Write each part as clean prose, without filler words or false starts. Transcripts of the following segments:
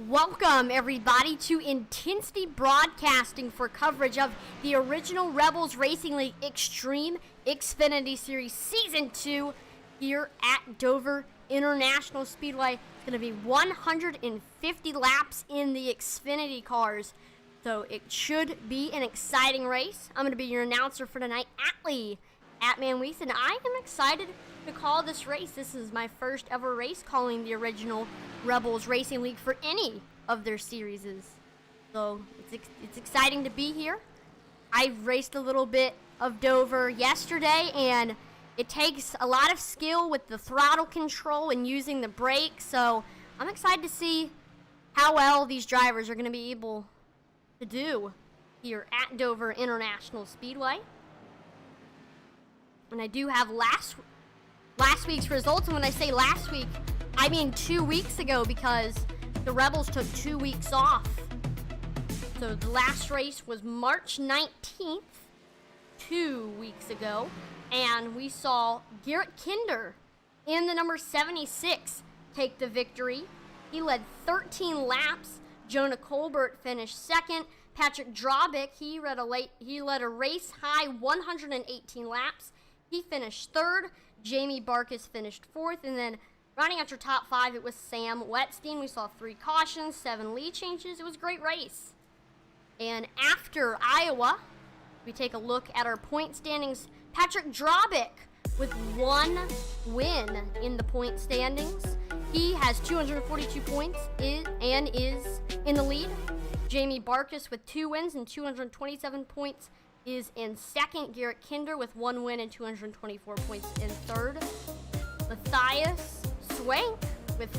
Welcome, everybody, to Intensity Broadcasting for coverage of the original Rebels Racing League Xtreme Xfinity Series Season 2 here at Dover International Speedway. It's going to be 150 laps in the Xfinity cars, so it should be an exciting race. I'm going to be your announcer for tonight, Atlee, Atman and I am excited to call this race. This is my first ever race calling the original Rebels Racing League for any of their series. So it's exciting to be here. I raced a little bit of Dover yesterday, and it takes a lot of skill with the throttle control and using the brakes. So I'm excited to see how well these drivers are going to be able to do here at Dover International Speedway. And I do have last week's results, and when I say last week, I mean 2 weeks ago, because the Rebels took 2 weeks off. So the last race was March 19th, 2 weeks ago, and we saw Garrett Kinder in the number 76 take the victory. He led 13 laps. Jonah Colbert finished second. Patrick Drobick, he led a race high 118 laps. He finished third. Jamie Barkus finished fourth, and then rounding out your top five, it was Sam Wetstein. We saw 3 cautions, 7 lead changes. It was a great race. And after Iowa, we take a look at our point standings. Patrick Drobick with 1 win in the point standings. He has 242 points and is in the lead. Jamie Barkus with 2 wins and 227 points is in second. Garrett Kinder with 1 win and 224 points in third. Matthias Swank with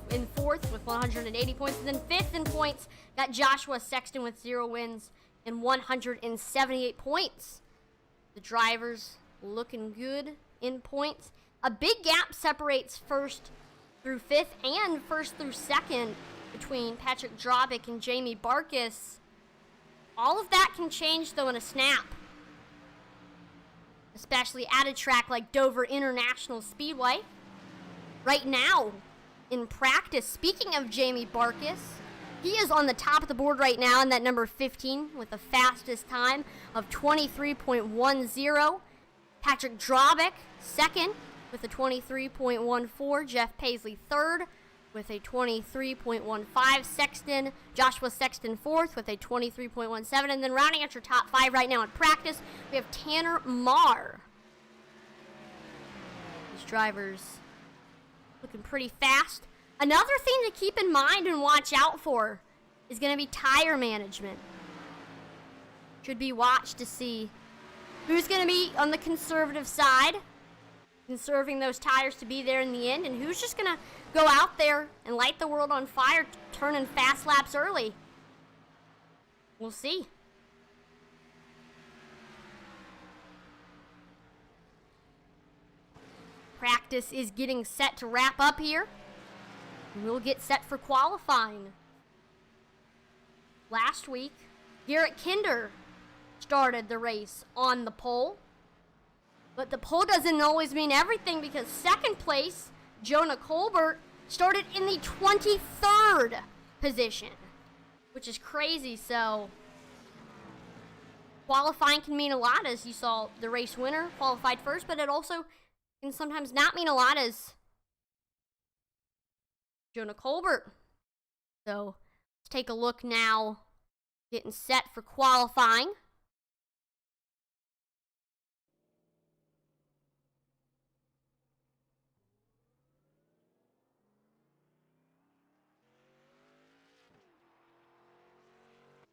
in fourth with 180 points. And then fifth in points got Joshua Sexton with 0 wins and 178 points. The drivers looking good in points. A big gap separates first through fifth and first through second between Patrick Drobick and Jamie Barkus. All of that can change, though, in a snap, especially at a track like Dover International Speedway. Right now, in practice, speaking of Jamie Barkus, he is on the top of the board right now in that number 15 with the fastest time of 23.10. Patrick Drobick, second, with a 23.14. Jeff Paisley, third, with a 23.15. Joshua Sexton fourth with a 23.17. And then rounding out your top 5 right now in practice, we have Tanner Marr. These drivers looking pretty fast. Another thing to keep in mind and watch out for is going to be tire management. Should be watched to see who's going to be on the conservative side, conserving those tires to be there in the end, and who's just going to go out there and light the world on fire, turning fast laps early. We'll see. Practice is getting set to wrap up here. We'll get set for qualifying. Last week, Garrett Kinder started the race on the pole. But the pole doesn't always mean everything, because second place, Jonah Colbert, started in the 23rd position, which is crazy. So qualifying can mean a lot, as you saw the race winner qualified first, but it also can sometimes not mean a lot, as Jonah Colbert. So let's take a look now, getting set for qualifying.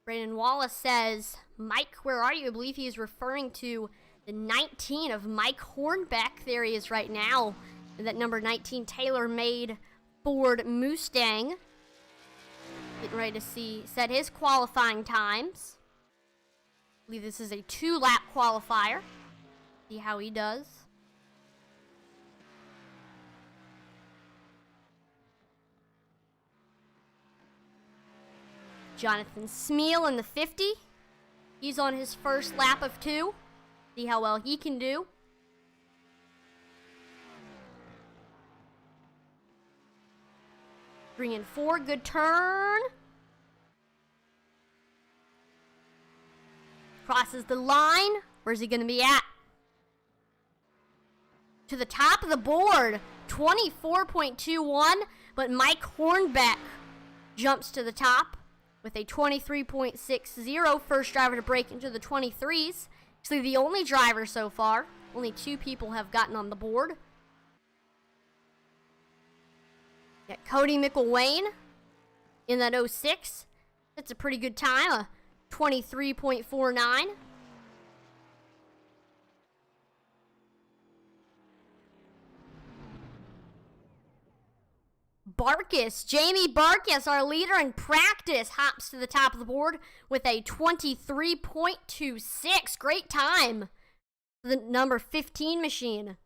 Brandon Wallace says, Mike, where are you? I believe he is referring to the 19 of Mike Hornbeck. There he is right now. And that number 19 tailor-made Ford Mustang. Getting ready to set his qualifying times. I believe this is a 2-lap qualifier. See how he does. Jonathan Smeal in the 50. He's on his first lap of 2. See how well he can do. 3 and 4, good turn. Crosses the line. Where's he gonna be at? To the top of the board, 24.21, but Mike Hornbeck jumps to the top with a 23.60. First driver to break into the 23s. Actually, the only driver so far. Only 2 people have gotten on the board. Got Cody McElwain in that 06. That's a pretty good time, a 23.49. Barkus, Jamie Barkus, our leader in practice, hops to the top of the board with a 23.26. Great time. The number 15 machine.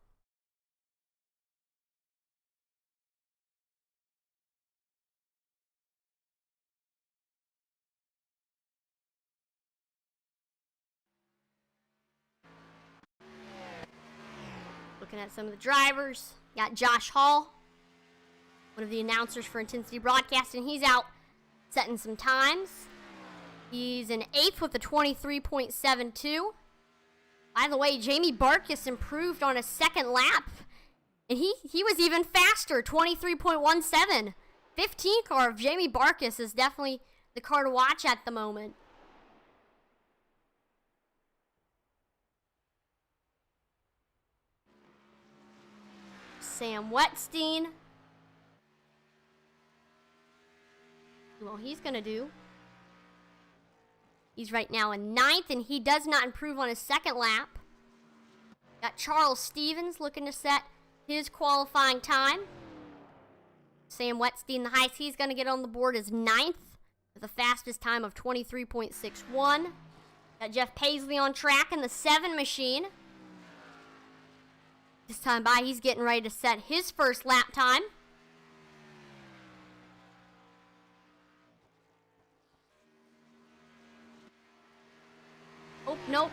Looking at some of the drivers. Got Josh Hall, one of the announcers for Intensity Broadcasting. He's out setting some times. He's in 8th with a 23.72. By the way, Jamie Barkus improved on his second lap. And he was even faster, 23.17. 15 car of Jamie Barkus is definitely the car to watch at the moment. Sam Wetstein. Well, he's going to do. He's right now in 9th, and he does not improve on his second lap. Got Charles Stevens looking to set his qualifying time. Sam Wetstein, the highest he's going to get on the board is 9th with the fastest time of 23.61. Got Jeff Paisley on track in the 7 machine. This time by, he's getting ready to set his first lap time. Oh, nope.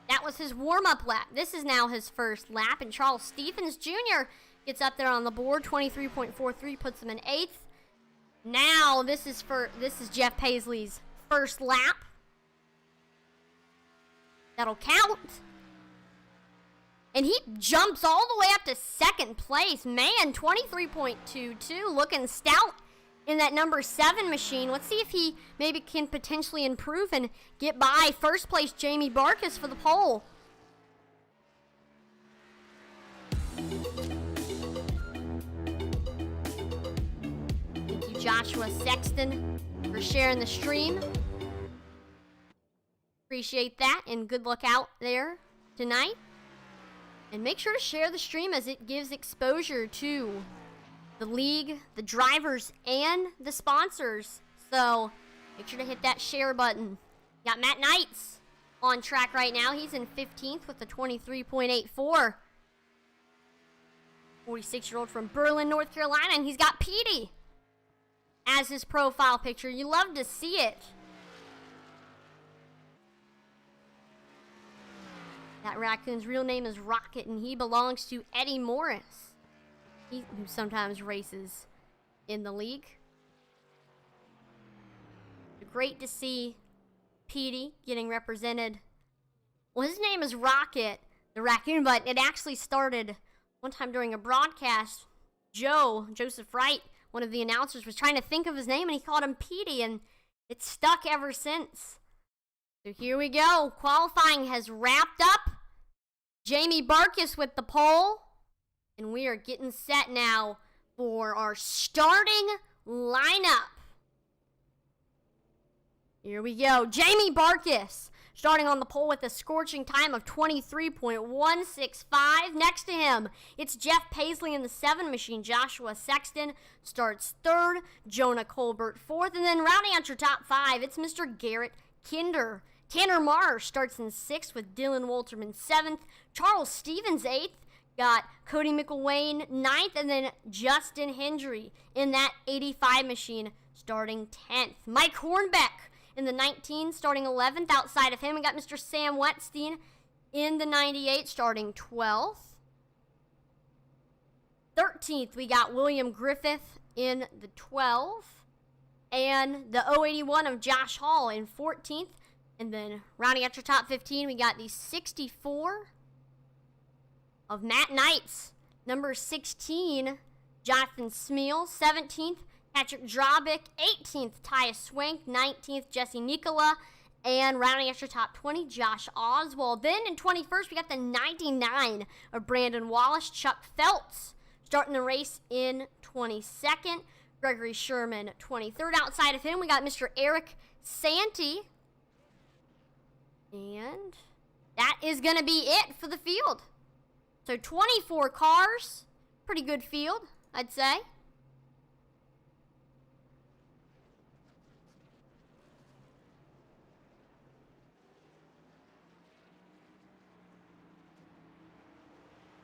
That was his warm-up lap. This is now his first lap, and Charles Stephens Jr. gets up there on the board. 23.43 puts him in 8th. Now this is Jeff Paisley's first lap. That'll count. And he jumps all the way up to 2nd place. Man, 23.22, looking stout in that number 7 machine. Let's see if he maybe can potentially improve and get by first place Jamie Barkus for the pole. Thank you, Joshua Sexton, for sharing the stream. Appreciate that, and good luck out there tonight. And make sure to share the stream as it gives exposure to the league, the drivers, and the sponsors. So make sure to hit that share button. Got Matt Knights on track right now. He's in 15th with a 23.84. 46-year-old from Berlin, North Carolina, and he's got Petey as his profile picture. You love to see it. That raccoon's real name is Rocket, and he belongs to Eddie Morris, who sometimes races in the league. Great to see Petey getting represented. Well, his name is Rocket, the raccoon, but it actually started one time during a broadcast. Joseph Wright, one of the announcers, was trying to think of his name, and he called him Petey, and it's stuck ever since. So here we go. Qualifying has wrapped up. Jamie Barkus with the pole. And we are getting set now for our starting lineup. Here we go. Jamie Barkus starting on the pole with a scorching time of 23.165. Next to him, it's Jeff Paisley in the 7 machine. Joshua Sexton starts 3rd. Jonah Colbert 4th. And then rounding out your top 5, it's Mr. Garrett Kinder. Tanner Marr starts in 6th with Dylan Wolterman 7th. Charles Stevens 8th. Got Cody McElwain 9th. And then Justin Hendry in that 85 machine starting 10th. Mike Hornbeck in the 19 starting 11th. Outside of him, we got Mr. Sam Wetstein in the 98 starting 12th. 13th, we got William Griffith in the 12. And the 081 of Josh Hall in 14th. And then rounding out your top 15, we got the 64 of Matt Knights. Number 16, Jonathan Smeal. 17th, Patrick Drobick. 18th, Tyus Swank. 19th, Jesse Nicola. And rounding out your top 20, Josh Oswald. Then in 21st, we got the 99 of Brandon Wallace. Chuck Feltz starting the race in 22nd. Gregory Sherman, 23rd. Outside of him, we got Mr. Eric Santee. And that is going to be it for the field. So 24 cars. Pretty good field, I'd say.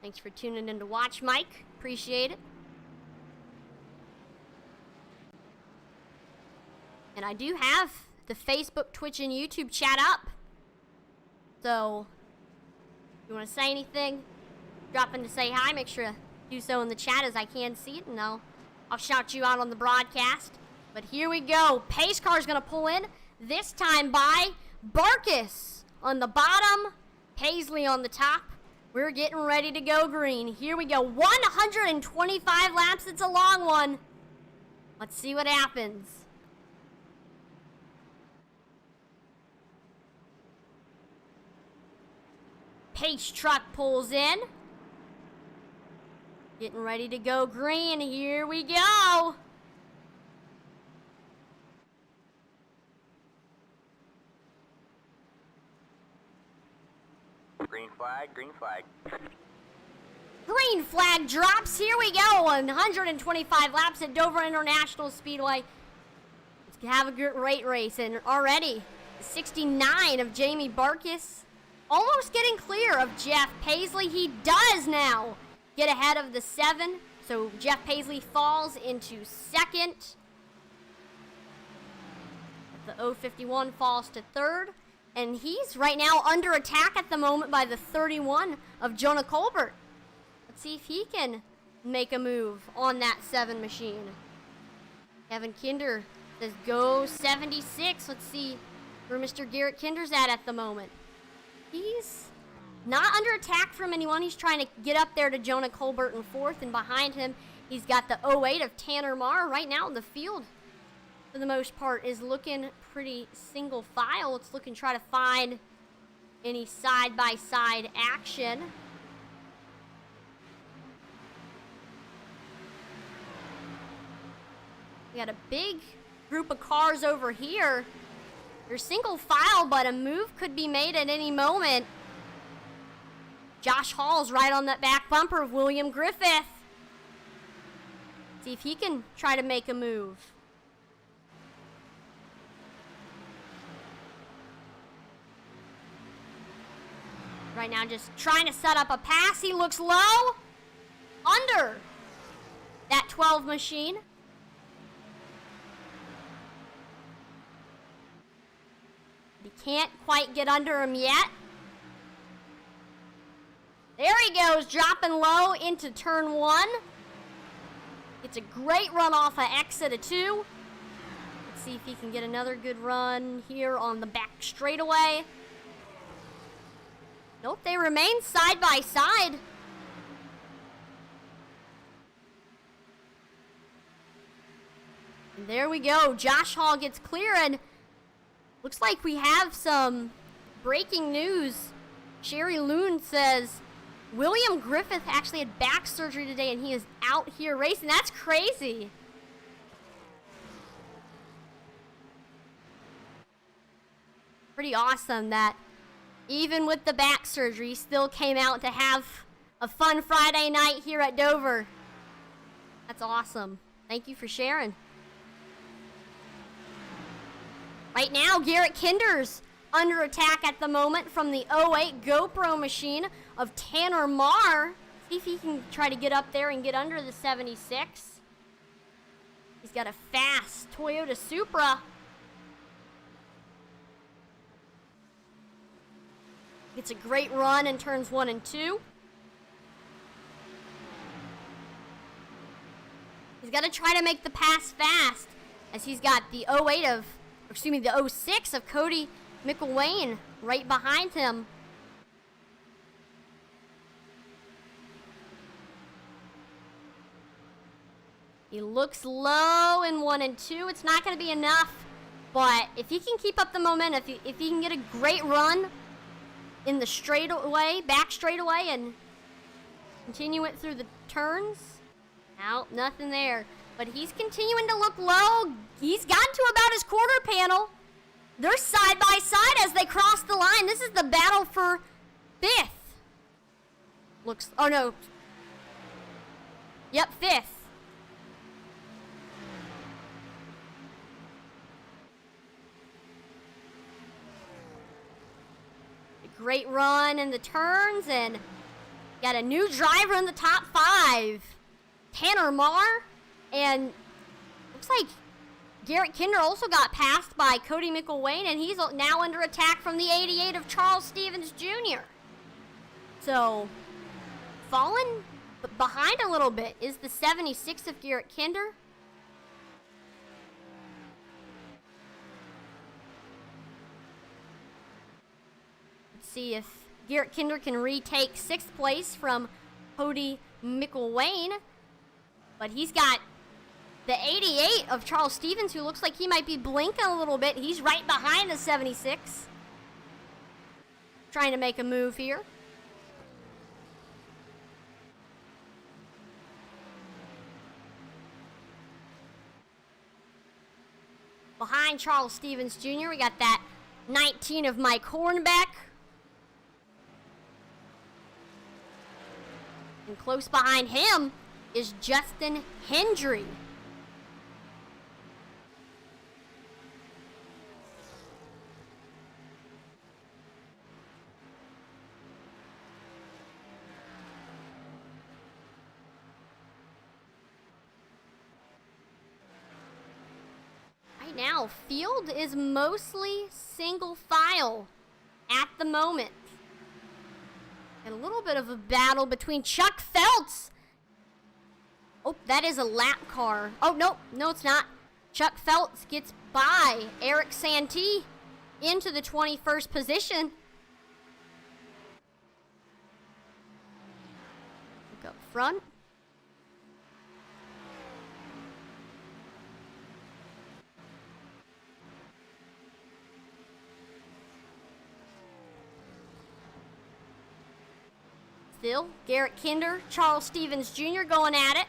Thanks for tuning in to watch, Mike. Appreciate it. And I do have the Facebook, Twitch, and YouTube chat up. So, if you want to say anything, drop in to say hi. Make sure to do so in the chat as I can see it, and I'll shout you out on the broadcast. But here we go. Pace car is going to pull in, this time by Barkus on the bottom, Paisley on the top. We're getting ready to go green. Here we go. 125 laps. It's a long one. Let's see what happens. Pace truck pulls in. Getting ready to go green. Here we go. Green flag, green flag. Green flag drops. Here we go. 125 laps at Dover International Speedway. Let's have a great race. And already, 69 of Jamie Barkus. Almost getting clear of Jeff Paisley. He does now get ahead of the 7. So Jeff Paisley falls into second. The 051 falls to third. And he's right now under attack at the moment by the 31 of Jonah Colbert. Let's see if he can make a move on that 7 machine. Kevin Kinder says go 76. Let's see where Mr. Garrett Kinder's at the moment. He's not under attack from anyone. He's trying to get up there to Jonah Colbert in 4th, and behind him, he's got the 08 of Tanner Marr. Right now, the field, for the most part, is looking pretty single file. It's looking to try to find any side-by-side action. We got a big group of cars over here. They're single file, but a move could be made at any moment. Josh Hall's right on that back bumper of William Griffith. See if he can try to make a move. Right now, just trying to set up a pass. He looks low. Under that 12 machine. He can't quite get under him yet. There he goes, dropping low into turn 1. It's a great run off of exit of 2. Let's see if he can get another good run here on the back straightaway. Nope, they remain side by side. And there we go. Josh Hall gets clear, and looks like we have some breaking news. Sherry Loon says William Griffith actually had back surgery today, and he is out here racing. That's crazy. Pretty awesome that even with the back surgery, he still came out to have a fun Friday night here at Dover. That's awesome. Thank you for sharing. Right now, Garrett Kinder's under attack at the moment from the 08 GoPro machine of Tanner Marr. See if he can try to get up there and get under the 76. He's got a fast Toyota Supra. It's a great run in turns 1 and 2. He's got to try to make the pass fast, as he's got the the 06 of Cody McElwain right behind him. He looks low in 1 and 2. It's not going to be enough, but if he can keep up the momentum, if he can get a great run in the straightaway, back straightaway, and continue it through the turns. No, nothing there. But he's continuing to look low. He's gotten to about his quarter panel. They're side by side as they cross the line. This is the battle for 5th. Oh no. Yep, 5th. Great run in the turns, and got a new driver in the top 5. Tanner Marr, and looks like Garrett Kinder also got passed by Cody McElwain, and he's now under attack from the 88 of Charles Stevens Jr. So, falling behind a little bit is the 76 of Garrett Kinder. See if Garrett Kinder can retake 6th place from Cody McElwain. But he's got the 88 of Charles Stevens, who looks like he might be blinking a little bit. He's right behind the 76. Trying to make a move here. Behind Charles Stevens Jr., we got that 19 of Mike Hornbeck. And close behind him is Justin Hendry. Right now, field is mostly single file at the moment. And a little bit of a battle between Chuck Feltz. Oh, that is a lap car. Oh, no, it's not. Chuck Feltz gets by Eric Santee into the 21st position. Look up front. Still, Garrett Kinder, Charles Stevens Jr. going at it.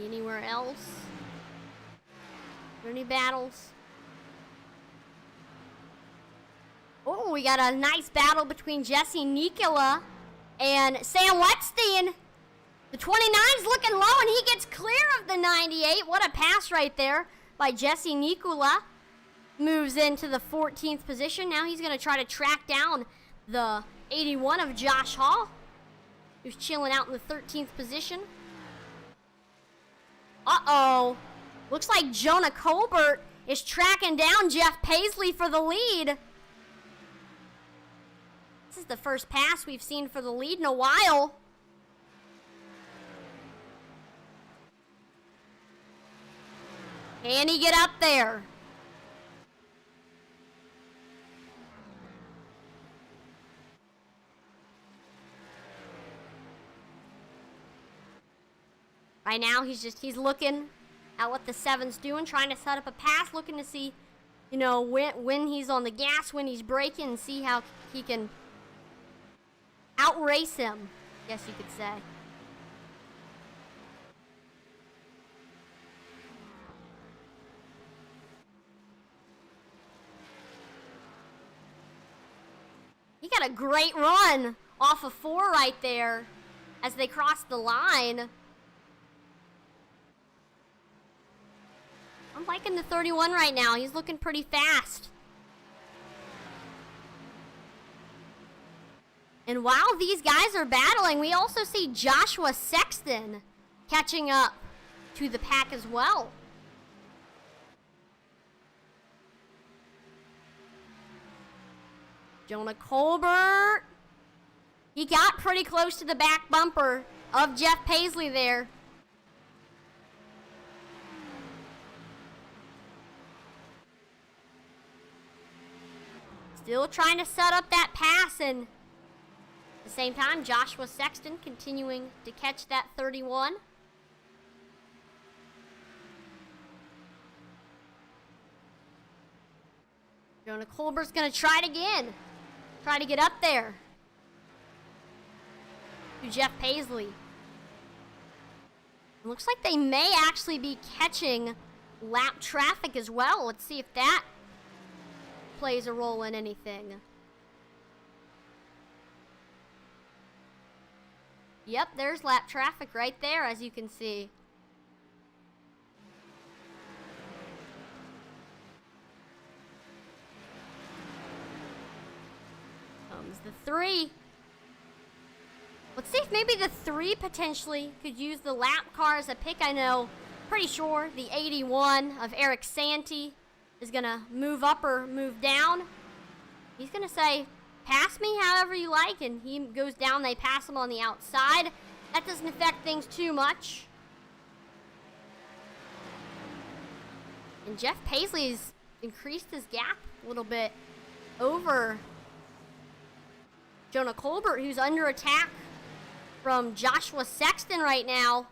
Anywhere else? Are there any battles? Oh, we got a nice battle between Jesse Nicola and Sam Wetstein. The 29's looking low, and he gets clear of the 98. What a pass right there by Jesse Nicola. Moves into the 14th position. Now he's going to try to track down the 81 of Josh Hall, who's chilling out in the 13th position. Uh-oh. Looks like Jonah Colbert is tracking down Jeff Paisley for the lead. This is the first pass we've seen for the lead in a while. Can he get up there? Right now, he's looking at what the 7's doing, trying to set up a pass, looking to see, when he's on the gas, when he's braking, and see how he can outrace him, I guess you could say. He got a great run off of 4 right there as they crossed the line. I'm liking the 31 right now. He's looking pretty fast. And while these guys are battling, we also see Joshua Sexton catching up to the pack as well. Jonah Colbert. He got pretty close to the back bumper of Jeff Paisley there. Still trying to set up that pass, and at the same time, Joshua Sexton continuing to catch that 31. Jonah Colbert's going to try it again. Try to get up there to Jeff Paisley. It looks like they may actually be catching lap traffic as well. Let's see if that plays a role in anything. Yep, there's lap traffic right there, as you can see. Comes the 3. Let's see if maybe the 3 potentially could use the lap car as a pick. I know, pretty sure the 81 of Eric Santee is going to move up or move down. He's going to say, pass me however you like, and he goes down, they pass him on the outside. That doesn't affect things too much. And Jeff Paisley's increased his gap a little bit over Jonah Colbert, who's under attack from Joshua Sexton right now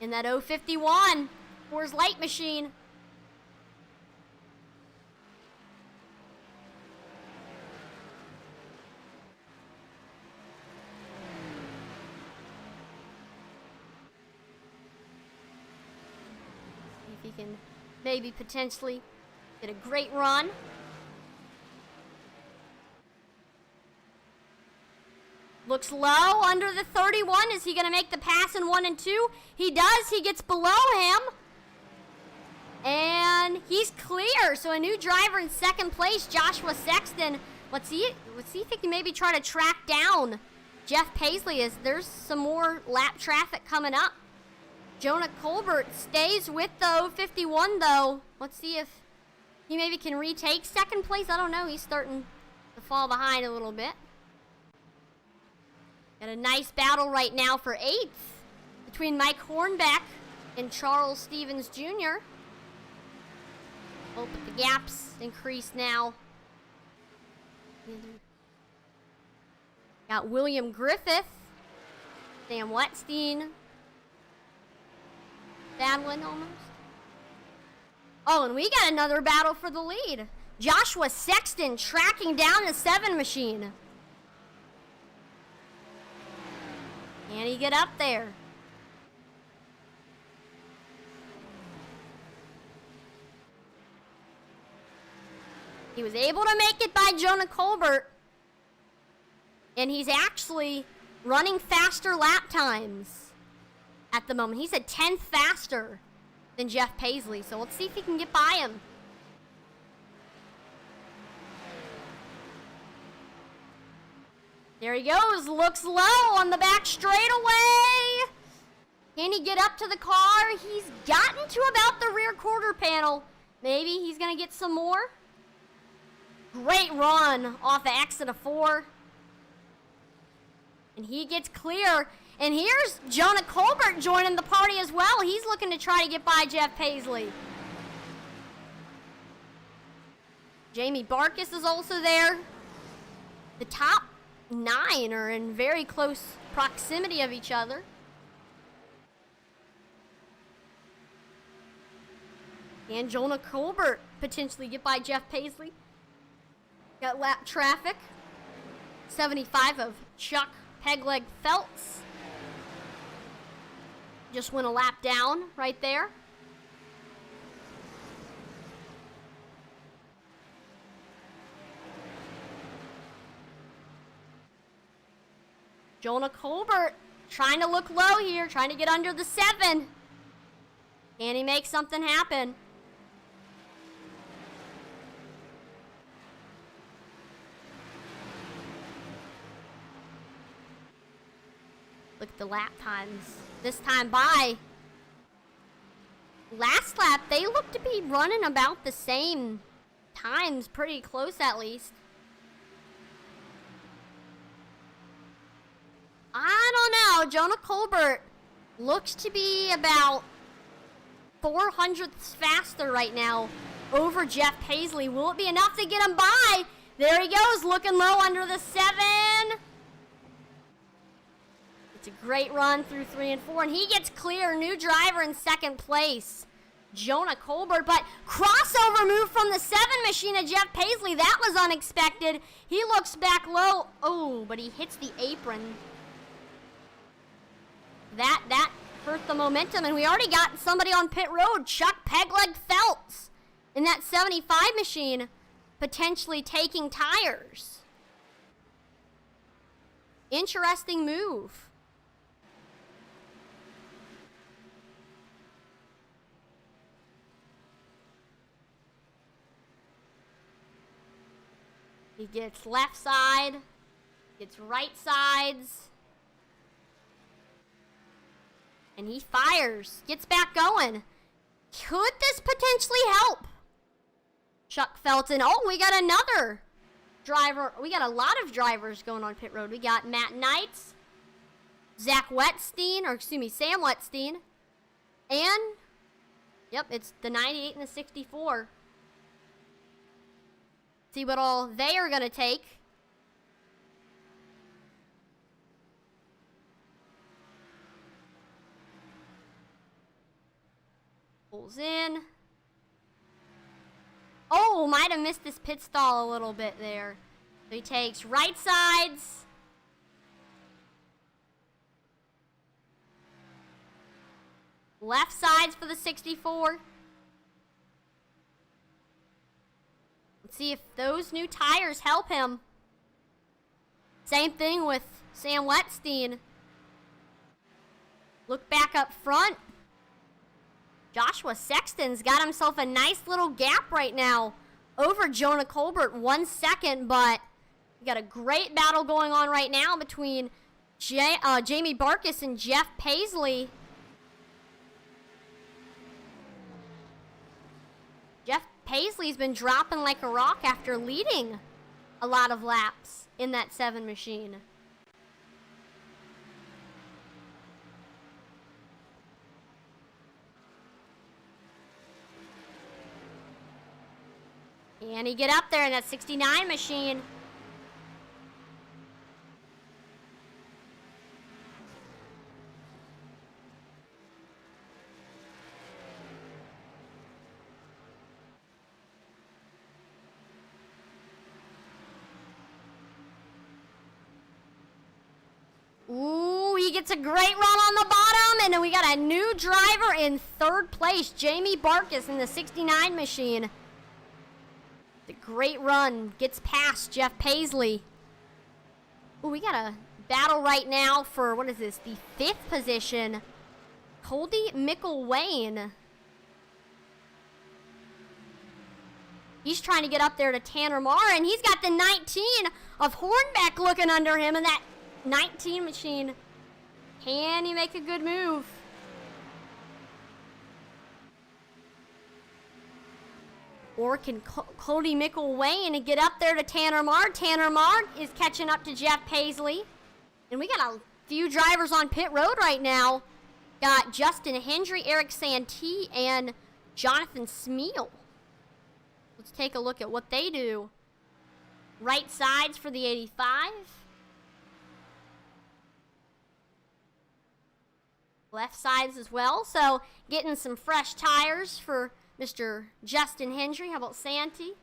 in that 051 for his light machine. He can maybe potentially get a great run. Looks low under the 31. Is he going to make the pass in 1 and 2? He does. He gets below him. And he's clear. So a new driver in second place, Joshua Sexton. Let's see if he can maybe try to track down Jeff Paisley, as there's some more lap traffic coming up. Jonah Colbert stays with the 051, though. Let's see if he maybe can retake second place. I don't know. He's starting to fall behind a little bit. Got a nice battle right now for 8th between Mike Hornbeck and Charles Stevens Jr. Oh, but the gaps increase now. Got William Griffith, Sam Wetstein, battling almost. Oh, and we got another battle for the lead. Joshua Sexton tracking down the 7 machine. Can he get up there? He was able to make it by Jonah Colbert. And he's actually running faster lap times at the moment. He's a 10th faster than Jeff Paisley. So let's see if he can get by him. There he goes. Looks low on the back straightaway. Can he get up to the car? He's gotten to about the rear quarter panel. Maybe he's going to get some more. Great run off the exit of 4. And he gets clear. And here's Jonah Colbert joining the party as well. He's looking to try to get by Jeff Paisley. Jamie Barkus is also there. The top 9 are in very close proximity of each other. And Jonah Colbert potentially get by Jeff Paisley. Got lap traffic. 75 of Chuck Pegleg Feltz. Just went a lap down right there. Jonah Colbert trying to look low here, trying to get under the 7. Can he make something happen? Look at the lap times this time by. Last lap, they look to be running about the same times, pretty close at least. don't know. Jonah Colbert looks to be about 400ths faster right now over Jeff Paisley. Will it be enough to get him by? There he goes, looking low under the 7. It's a great run through 3 and 4, and he gets clear. New driver in second place, Jonah Colbert. But crossover move from the 7 machine of Jeff Paisley. That was unexpected. He looks back low. Oh, but he hits the apron. That hurt the momentum, and we already got somebody on pit road. Chuck Pegleg Feltz in that 75 machine, potentially taking tires. Interesting move. He gets left side, gets right sides, and he fires, gets back going. Could this potentially help Chuck Felton? Oh, we got another driver. We got a lot of drivers going on pit road. We got Matt Knights, Sam Wetstein, and, yep, it's the 98 and the 64. See what all they are going to take. Pulls in. Oh, might have missed this pit stall a little bit there. So he takes right sides. Left sides for the 64. Let's see if those new tires help him. Same thing with Sam Wetstein. Look back up front. Joshua Sexton's got himself a nice little gap right now over Jonah Colbert, 1 second, but we got a great battle going on right now between Jamie Barkus and Jeff Paisley. Jeff Paisley's been dropping like a rock after leading a lot of laps in that 7 machine. Can he get up there in that 69 machine? Ooh, he gets a great run on the bottom, and then we got a new driver in 3rd place, Jamie Barkus in the 69 machine. The great run, gets past Jeff Paisley. Ooh, we got a battle right now for, what is this, the 5th position. Coldy McElwain. He's trying to get up there to Tanner Marr, and he's got the 19 of Hornbeck looking under him in that 19 machine. Can he make a good move? Or can Cody McElwain get up there to Tanner Marr? Tanner Marr is catching up to Jeff Paisley. And we got a few drivers on pit road right now. Got Justin Hendry, Eric Santee, and Jonathan Smeal. Let's take a look at what they do. Right sides for the 85. Left sides as well. So getting some fresh tires for Mr. Justin Hendry. How about Santee?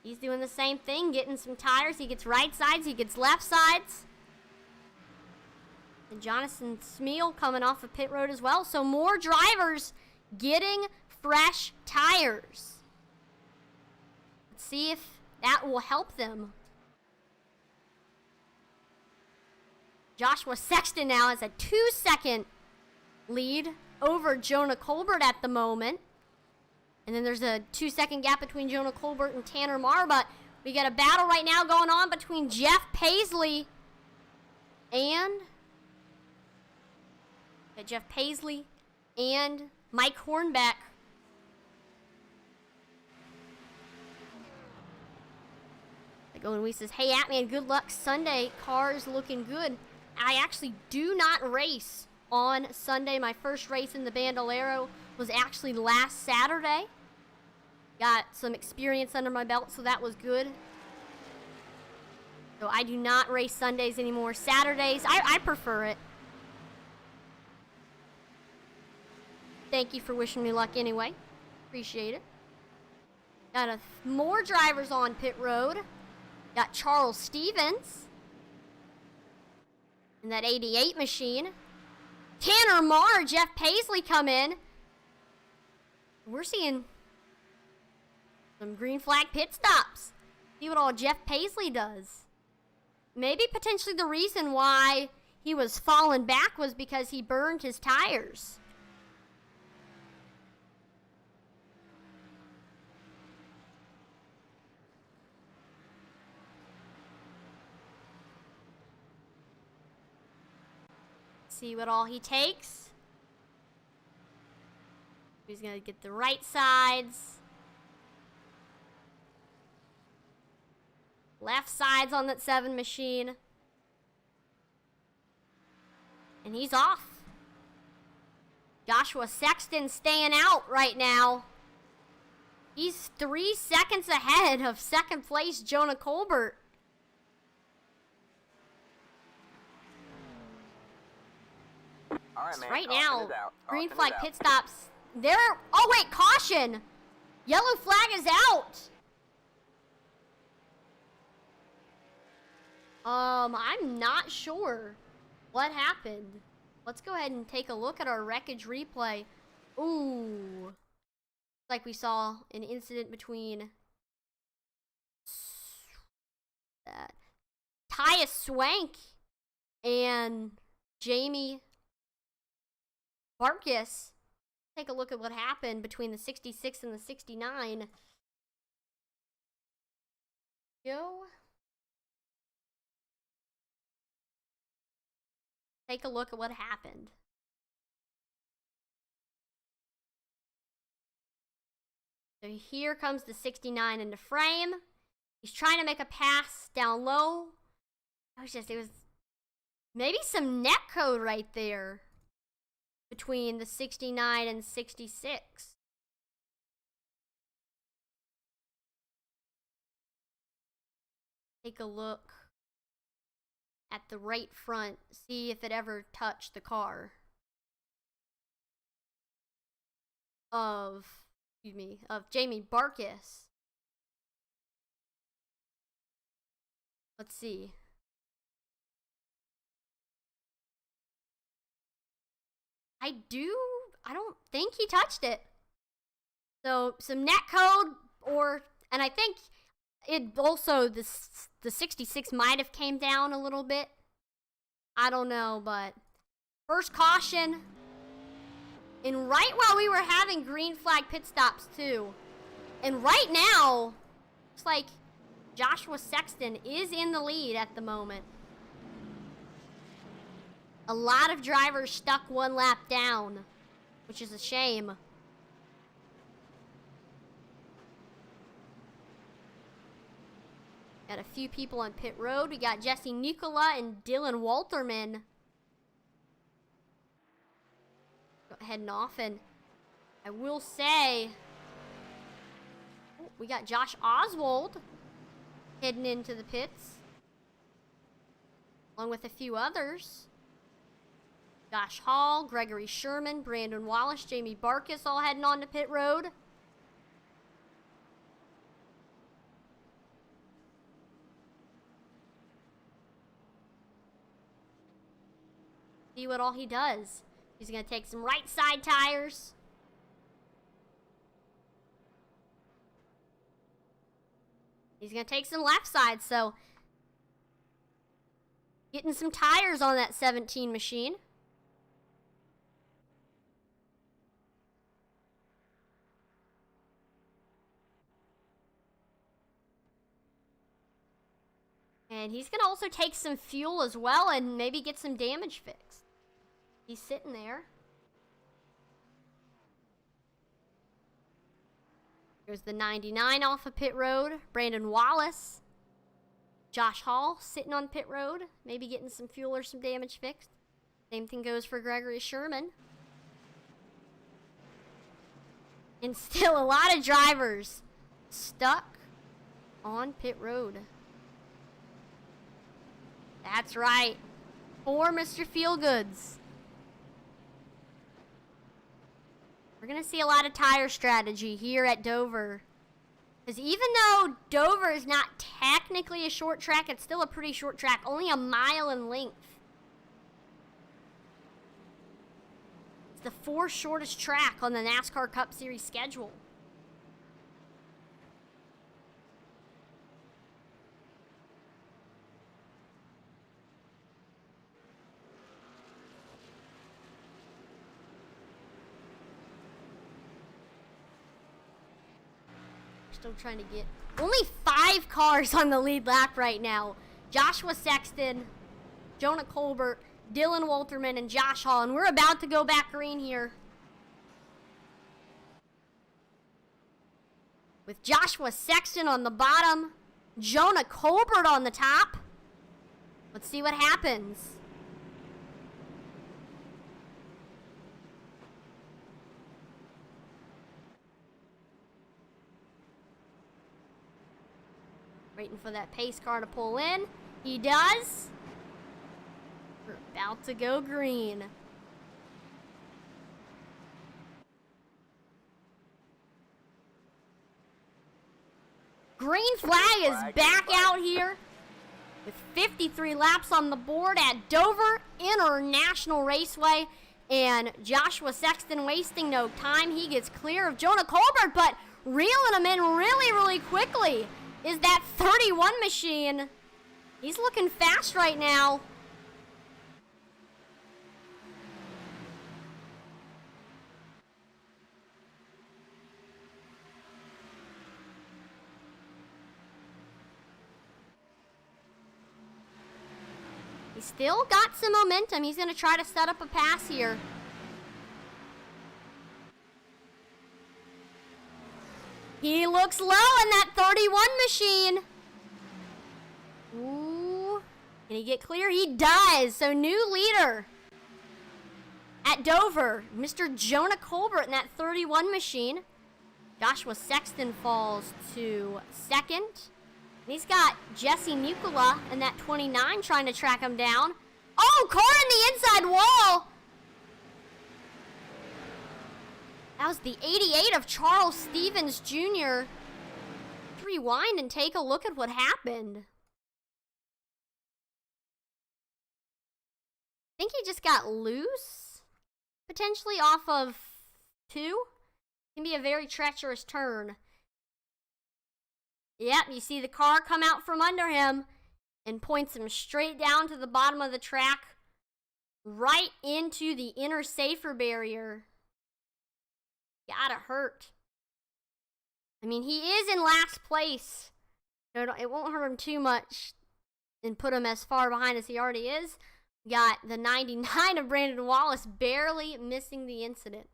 He's doing the same thing, getting some tires. He gets right sides, he gets left sides. And Jonathan Smeal coming off of pit road as well. So more drivers getting fresh tires. Let's see if that will help them. Joshua Sexton now has a 2-second lead over Jonah Colbert at the moment. And then there's a 2-second gap between Jonah Colbert and Tanner Marr. But we got a battle right now going on between Jeff Paisley and Mike Hornbeck. Like Owen Weiss says, hey, Atman, good luck Sunday. Cars looking good. I actually do not race on Sunday. My first race in the Bandolero was actually last Saturday. Got some experience under my belt, so that was good. So I do not race Sundays anymore. Saturdays, I prefer it. Thank you for wishing me luck anyway. Appreciate it. Got more drivers on pit road. Got Charles Stevens in that 88 machine. Tanner Marr, Jeff Paisley come in. We're seeing some green flag pit stops. See what all Jeff Paisley does. Maybe potentially the reason why he was falling back was because he burned his tires. See what all he takes. He's gonna get the right sides. Left sides on that 7 machine. And he's off. Joshua Sexton staying out right now. He's 3 seconds ahead of second place Jonah Colbert. All right, man. Right Caution now, is out. green Caution flag is out. pit stops. There. Oh wait, caution. Yellow flag is out. I'm not sure what happened. Let's go ahead and take a look at our wreckage replay. Ooh. Like we saw an incident between Tyus Swank and Jamie Barkis. Take a look at what happened between the 66 and the 69. Yo. Take a look at what happened. So here comes the 69 into frame. He's trying to make a pass down low. It was maybe some net code right there between the 69 and 66. Take a look at the right front, see if it ever touched the car of Jamie Barkis. Let's see. I don't think he touched it. So some net code, and I think it also, the 66 might have came down a little bit. I don't know, but first caution. And right while we were having green flag pit stops too. And right now, looks like Joshua Sexton is in the lead at the moment. A lot of drivers stuck 1 lap down, which is a shame. Got a few people on pit road. We got Jesse Nicola and Dylan Walterman heading off, and I will say, we got Josh Oswald heading into the pits, along with a few others. Josh Hall, Gregory Sherman, Brandon Wallace, Jamie Barkis all heading on to pit road. See what all he does. He's going to take some right side tires. He's going to take some left side, so getting some tires on that 17 machine. And he's going to also take some fuel as well and maybe get some damage fixed. He's sitting there. There's the 99 off of pit road. Brandon Wallace. Josh Hall sitting on pit road, maybe getting some fuel or some damage fixed. Same thing goes for Gregory Sherman. And still a lot of drivers stuck on pit road. That's right. For Mr. Feelgoods. We're going to see a lot of tire strategy here at Dover. Because even though Dover is not technically a short track, it's still a pretty short track. Only a mile in length. It's the fourth shortest track on the NASCAR Cup Series schedule. Still trying to get only 5 cars on the lead lap right now. Joshua Sexton, Jonah Colbert, Dylan Wolterman, and Josh Hall. And we're about to go back green here. With Joshua Sexton on the bottom, Jonah Colbert on the top. Let's see what happens. Waiting for that pace car to pull in. He does. We're about to go green. Green flag is back out here with 53 laps on the board at Dover International Raceway. And Joshua Sexton wasting no time. He gets clear of Jonah Colbert, but reeling him in really, really quickly is that 31 machine. He's looking fast right now. He's still got some momentum. He's going to try to set up a pass here. He looks low in that 31 machine. Ooh. Can he get clear? He does. So new leader at Dover, Mr. Jonah Colbert in that 31 machine. Joshua Sexton falls to second. And he's got Jesse Nicola in that 29 trying to track him down. Oh, car in the inside wall. That was the 88 of Charles Stevens Jr. Rewind and take a look at what happened. I think he just got loose, potentially off of 2. Can be a very treacherous turn. Yep, you see the car come out from under him and points him straight down to the bottom of the track, right into the inner safer barrier. Gotta hurt. I mean, he is in last place. It won't hurt him too much and put him as far behind as he already is. Got the 99 of Brandon Wallace barely missing the incident.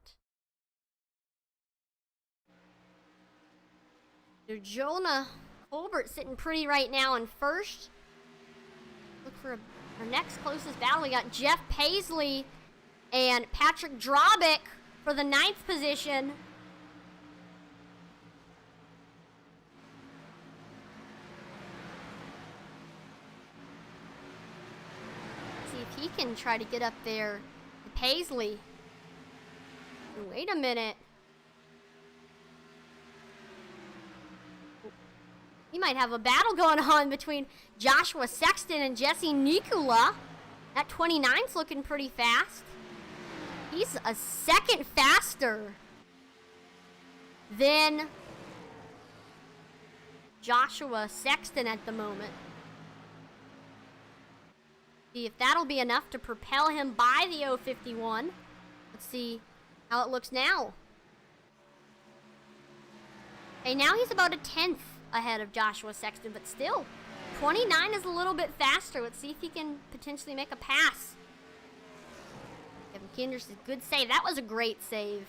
So Jonah Colbert sitting pretty right now in first. Look for our next closest battle. We got Jeff Paisley and Patrick Drobick for the 9th position. See if he can try to get up there to Paisley. Wait a minute. You might have a battle going on between Joshua Sexton and Jesse Nicola. That 29's looking pretty fast. He's a second faster than Joshua Sexton at the moment. See if that'll be enough to propel him by the 051. Let's see how it looks now. Okay, now he's about a 10th ahead of Joshua Sexton, but still, 29 is a little bit faster. Let's see if he can potentially make a pass. Kevin Kinders, a good save. That was a great save.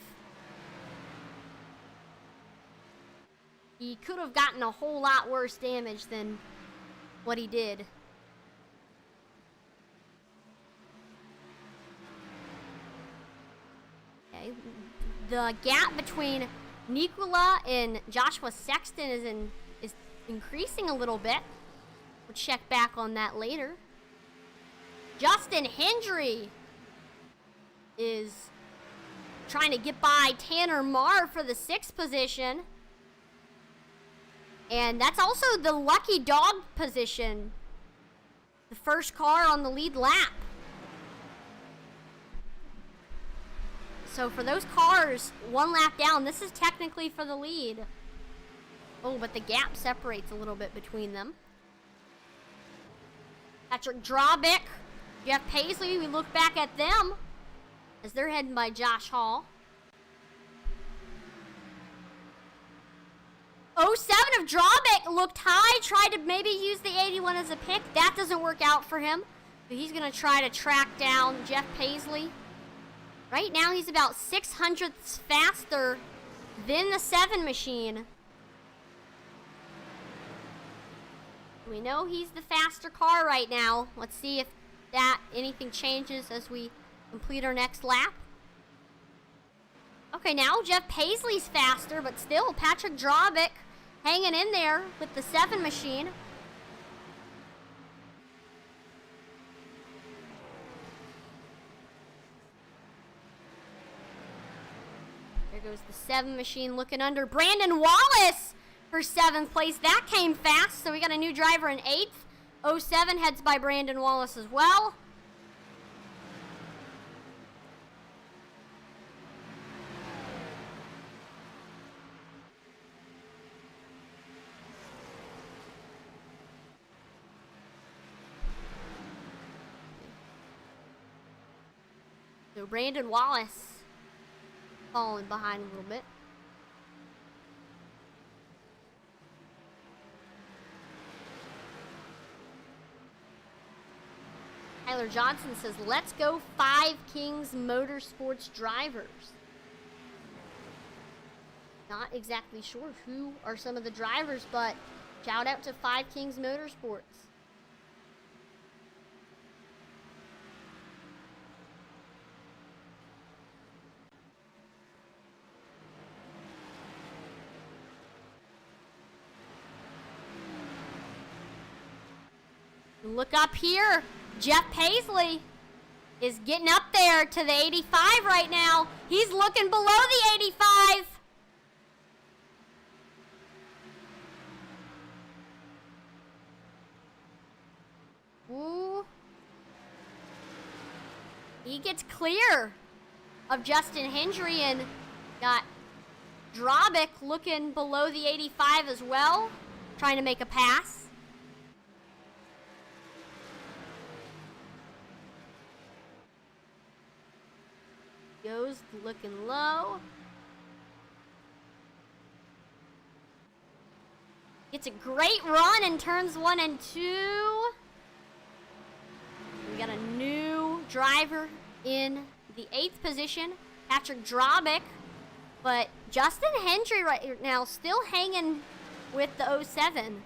He could have gotten a whole lot worse damage than what he did. Okay, the gap between Nikola and Joshua Sexton is increasing a little bit. We'll check back on that later. Justin Hendry is trying to get by Tanner Marr for the 6th position. And that's also the lucky dog position. The first car on the lead lap. So for those cars, 1 lap down, this is technically for the lead. Oh, but the gap separates a little bit between them. Patrick Drobick, Jeff Paisley, we look back at them as they're heading by Josh Hall. 07 of Drobick looked high, tried to maybe use the 81 as a pick. That doesn't work out for him. So he's going to try to track down Jeff Paisley. Right now he's about 600ths faster than the 7 machine. We know he's the faster car right now. Let's see if anything changes as we complete our next lap. Okay, now Jeff Paisley's faster, but still Patrick Drobick hanging in there with the 7 machine. There goes the 7 machine looking under. Brandon Wallace for 7th place. That came fast, so we got a new driver in 8th. 07 heads by Brandon Wallace as well. So Brandon Wallace falling behind a little bit. Tyler Johnson says, let's go 5 Kings Motorsports drivers. Not exactly sure who are some of the drivers, but shout out to 5 Kings Motorsports. Look up here. Jeff Paisley is getting up there to the 85 right now. He's looking below the 85. Ooh. He gets clear of Justin Hendry and got Drobick looking below the 85 as well, trying to make a pass. Goes looking low. Gets a great run in turns 1 and 2. We got a new driver in the 8th position, Patrick Drobick. But Justin Hendry right now still hanging with the 07.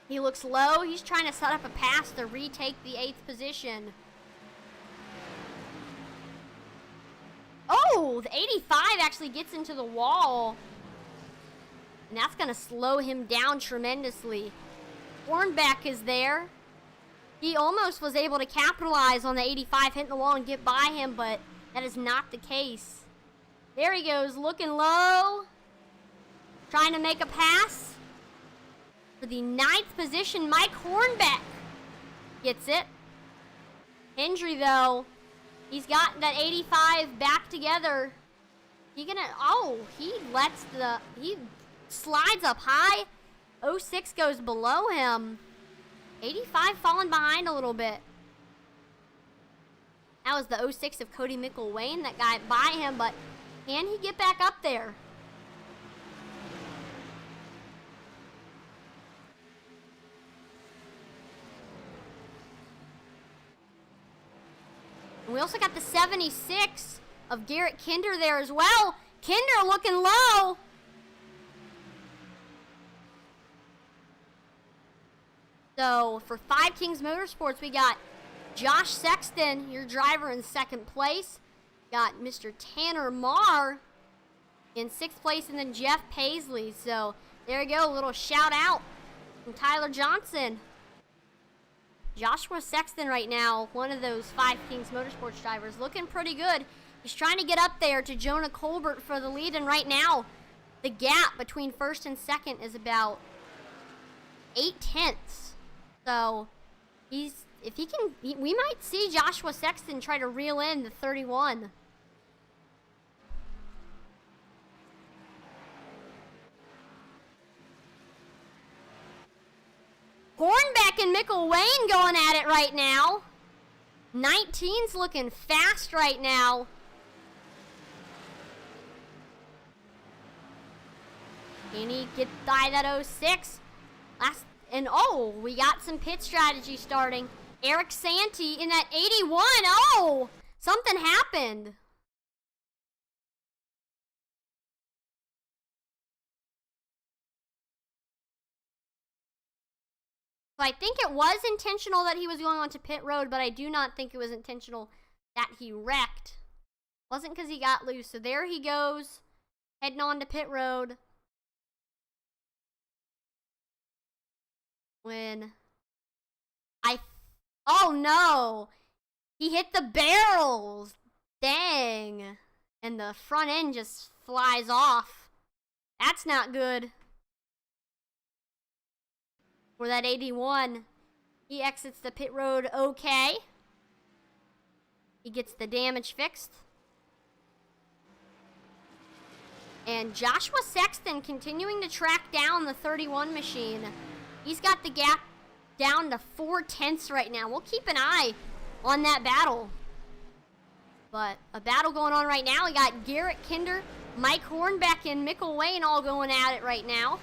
He looks low. He's trying to set up a pass to retake the 8th position. Oh, the 85 actually gets into the wall. And that's going to slow him down tremendously. Hornbeck is there. He almost was able to capitalize on the 85 hitting the wall and get by him, but that is not the case. There he goes, looking low. Trying to make a pass. For the 9th position, Mike Hornbeck gets it. Hendry, though, he's got that 85 back together. He slides up high. 06 goes below him. 85 falling behind a little bit. That was the 06 of Cody McElwain that got by him, but can he get back up there? We also got the 76 of Garrett Kinder there as well. Kinder looking low. So for Five Kings Motorsports, we got Josh Sexton, your driver, in second place. Got Mr. Tanner Marr in sixth place, and then Jeff Paisley. So there you go, a little shout out from Tyler Johnson. Joshua Sexton right now, one of those Five Kings Motorsports drivers, looking pretty good. He's trying to get up there to Jonah Colbert for the lead, and right now the gap between first and second is about 0.8. So if he can, we might see Joshua Sexton try to reel in the 31. Hornbeck and Mickle Wayne going at it right now. 19's looking fast right now. Can he get by that 06? And oh, we got some pit strategy starting. Eric Santee in that 81. Oh, something happened. So I think it was intentional that he was going onto pit road, but I do not think it was intentional that he wrecked. Wasn't because he got loose. So there he goes, heading on to pit road. Oh no, he hit the barrels. Dang. And the front end just flies off. That's not good. For that 81, he exits the pit road okay. He gets the damage fixed. And Joshua Sexton continuing to track down the 31 machine. He's got the gap down to 0.4 right now. We'll keep an eye on that battle. But a battle going on right now. We got Garrett Kinder, Mike Hornbeck, and Mickle Wayne all going at it right now.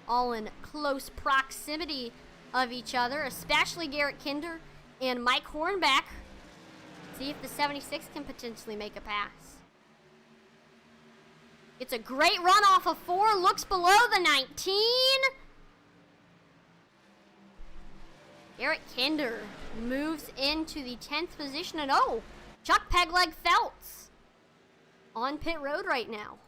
All in close proximity of each other, especially Garrett Kinder and Mike Hornbeck. See if the 76 can potentially make a pass. It's a great run off of 4, looks below the 19. Garrett Kinder moves into the 10th position, and oh, Chuck Pegleg Feltz on pit road right now.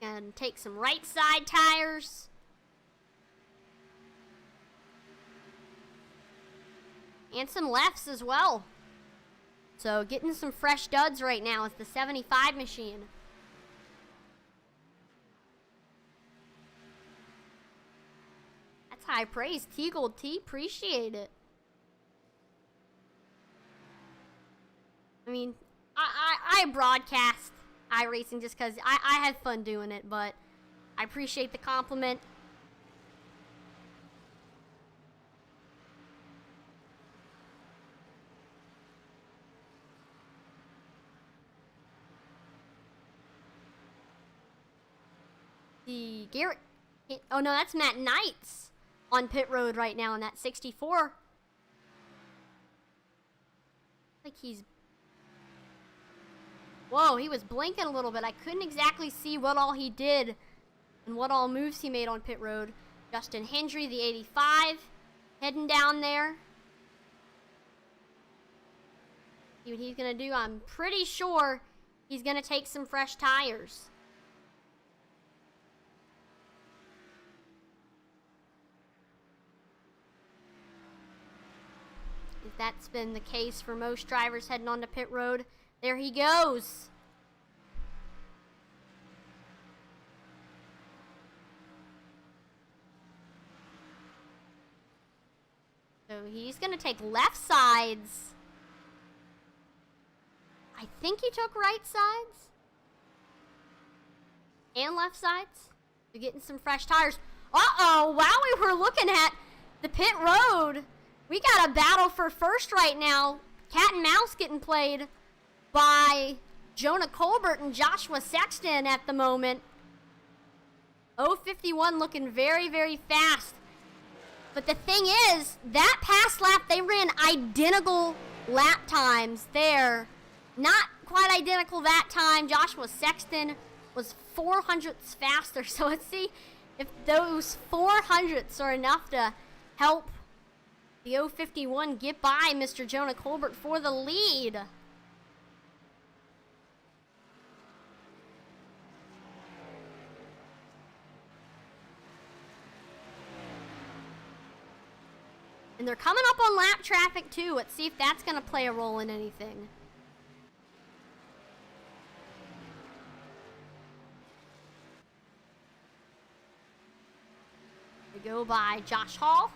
And take some right side tires. And some lefts as well. So getting some fresh duds right now with the 75 machine. That's high praise. T-Gold T, appreciate it. I mean, I broadcast iRacing just because I had fun doing it, but I appreciate the compliment. The Garrett, oh no, that's Matt Knights on pit road right now in that 64. Like he's, whoa, he was blinking a little bit. I couldn't exactly see what all he did and what all moves he made on pit road. Justin Hendry, the 85, heading down there. See what he's gonna do. I'm pretty sure he's gonna take some fresh tires. If that's been the case for most drivers heading onto pit road, there he goes. So he's going to take left sides. I think he took right sides. And left sides. We're getting some fresh tires. Uh-oh, while we were looking at the pit road, we got a battle for first right now. Cat and mouse getting played by Jonah Colbert and Joshua Sexton at the moment. 051 looking very, very fast. But the thing is, that past lap, they ran identical lap times there. Not quite identical that time. Joshua Sexton was 400ths faster. So let's see if those 400ths are enough to help the 051 get by Mr. Jonah Colbert for the lead. And they're coming up on lap traffic too. Let's see if that's going to play a role in anything. We go by Josh Hall.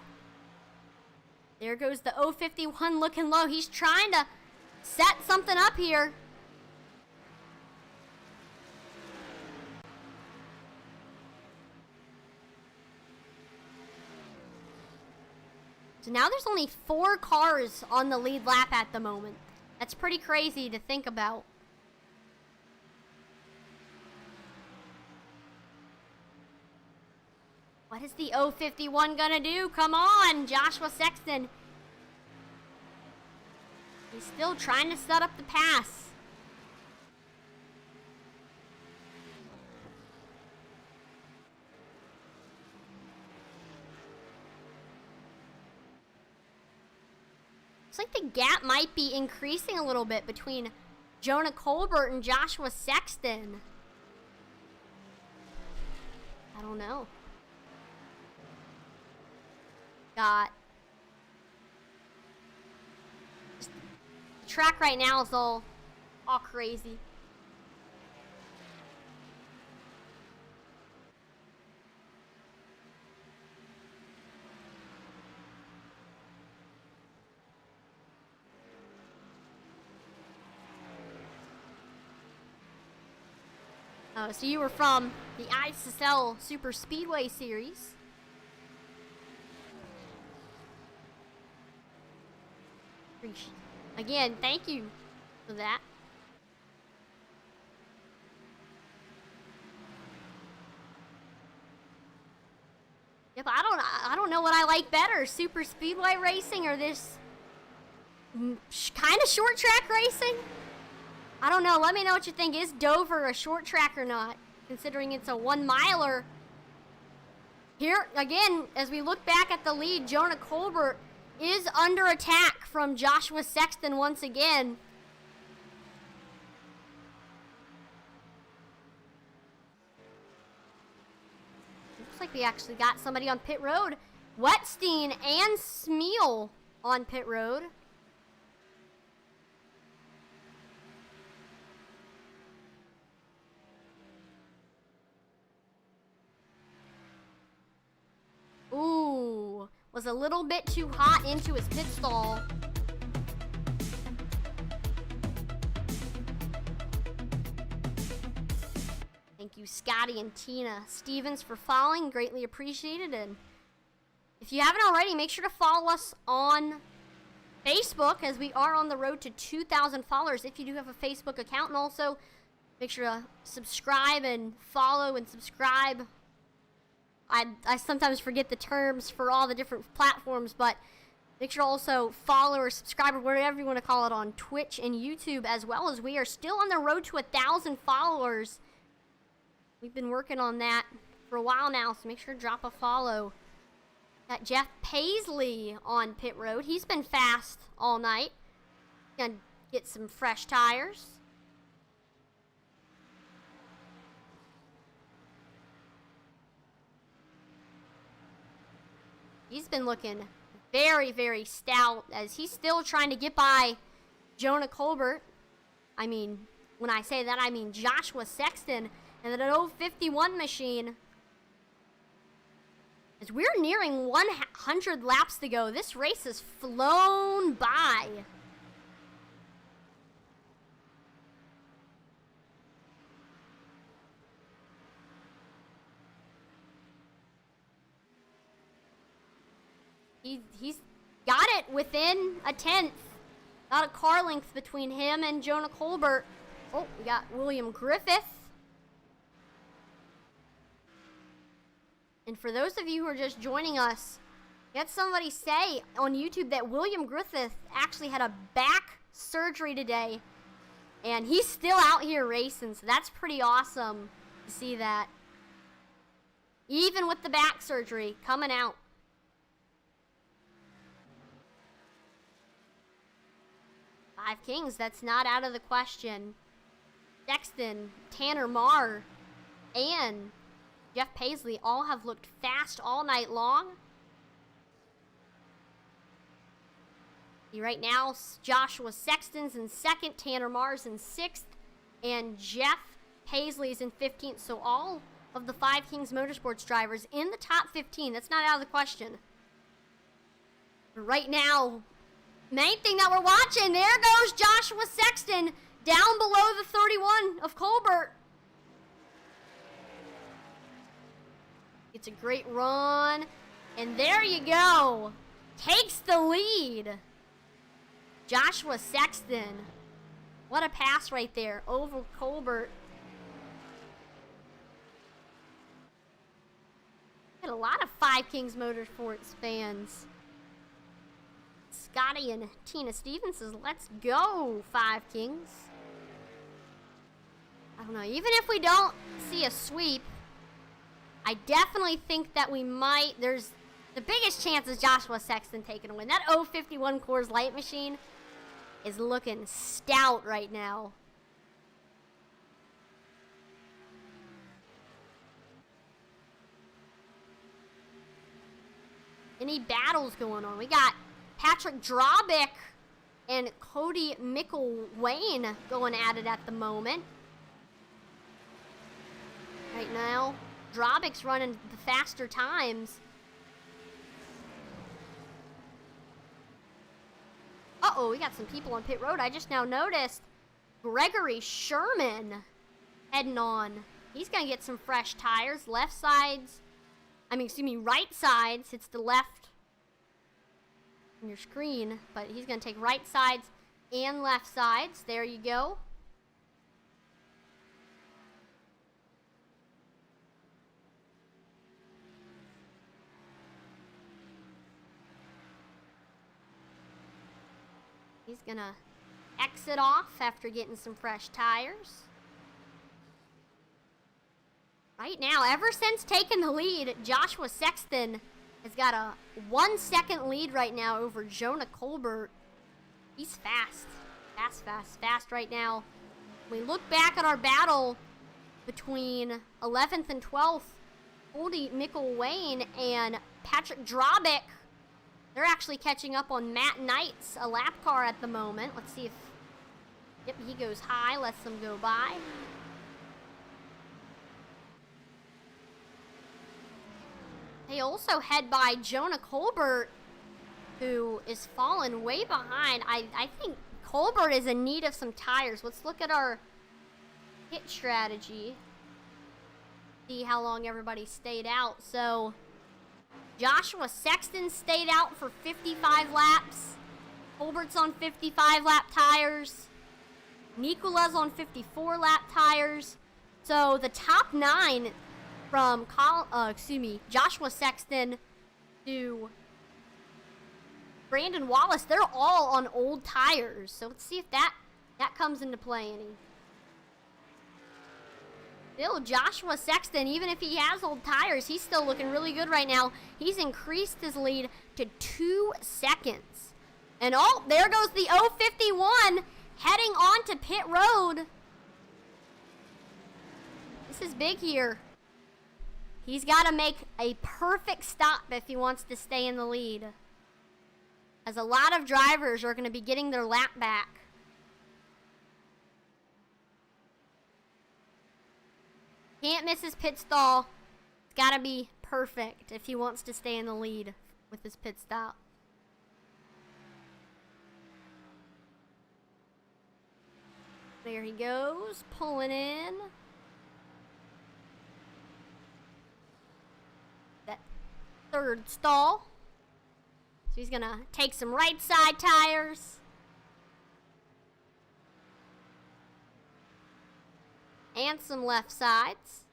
There goes the 051 looking low. He's trying to set something up here. So now there's only 4 cars on the lead lap at the moment. That's pretty crazy to think about. What is the 051 gonna do? Come on, Joshua Sexton. He's still trying to set up the pass. Looks like the gap might be increasing a little bit between Jonah Colbert and Joshua Sexton. I don't know. Got the track right now is all crazy. Oh, so you were from the ISSL Super Speedway Series. Again, thank you for that. Yep, I don't know what I like better, Super Speedway racing or this kind of short track racing. I don't know. Let me know what you think. Is Dover a short track or not, considering it's a 1 miler? Here again, as we look back at the lead, Jonah Colbert is under attack from Joshua Sexton once again. Looks like we actually got somebody on pit road. Wetstein and Smeal on pit road. Ooh, was a little bit too hot into his pit stall. Thank you, Scotty and Tina Stevens, for following. Greatly appreciated. And if you haven't already, make sure to follow us on Facebook, as we are on the road to 2,000 followers if you do have a Facebook account. And also, make sure to subscribe and follow and subscribe. I sometimes forget the terms for all the different platforms, but make sure to also follow or subscribe or whatever you want to call it on Twitch and YouTube, as well as we are still on the road to 1,000 followers. We've been working on that for a while now, so make sure to drop a follow. Got Jeff Paisley on pit road. He's been fast all night. Gonna get some fresh tires. He's been looking very, very stout, as he's still trying to get by Jonah Colbert. I mean, when I say that, I mean Joshua Sexton and that 051 machine. As we're nearing 100 laps to go, this race has flown by. He's got it within a tenth. Not a car length between him and Jonah Colbert. Oh, we got William Griffith. And for those of you who are just joining us, Had somebody say on YouTube that William Griffith actually had a back surgery today, and he's still out here racing, so that's pretty awesome to see that. Even with the back surgery, coming out. Five Kings, that's not out of the question. Sexton, Tanner Marr, and Jeff Paisley all have looked fast all night long. Right now, Joshua Sexton's in second, Tanner Marr's in sixth, and Jeff Paisley's in 15th. So all of the Five Kings Motorsports drivers in the top 15. That's not out of the question. Right now, main thing that we're watching, there goes Joshua Sexton down below the 31 of Colbert. It's a great run, and there you go. Takes the lead. Joshua Sexton. What a pass right there over Colbert. Got a lot of Five Kings Motorsports fans. Scotty and Tina Stevens says, let's go, Five Kings. I don't know, even if we don't see a sweep, I definitely think that we might. There's the biggest chance is Joshua Sexton taking a win. That 051 Coors Light machine is looking stout right now. Any battles going on? We got Patrick Drabick and Cody McElwain going at it at the moment. Right now, Drabick's running the faster times. Uh-oh, we got some people on pit road. I just now noticed Gregory Sherman heading on. He's going to get some fresh tires. Right sides. It's the left on your screen, but he's going to take right sides and left sides. There you go. He's going to exit off after getting some fresh tires. Right now, ever since taking the lead, Joshua Sexton has got a 1 second lead right now over Jonah Colbert. He's fast. Fast right now. We look back at our battle between 11th and 12th, Cody McElwain and Patrick Drabick. They're actually catching up on Matt Knight's a lap car at the moment. Let's see if... Yep, he goes high, lets them go by. They also head by Jonah Colbert, who is falling way behind. I think Colbert is in need of some tires. Let's look at our pit strategy. See how long everybody stayed out. So... Joshua Sexton stayed out for 55 laps. Colbert's on 55 lap tires. Nicola's on 54 lap tires. So the top 9 from Joshua Sexton to Brandon Wallace, they're all on old tires. So let's see if that comes into play any. Still, Joshua Sexton, even if he has old tires, he's still looking really good right now. He's increased his lead to 2 seconds. And oh, there goes the 051 heading on to pit road. This is big here. He's got to make a perfect stop if he wants to stay in the lead, as a lot of drivers are going to be getting their lap back. Can't miss his pit stall. It's got to be perfect if he wants to stay in the lead with his pit stop. There he goes, pulling in. That third stall. So he's going to take some right side tires. And some left sides.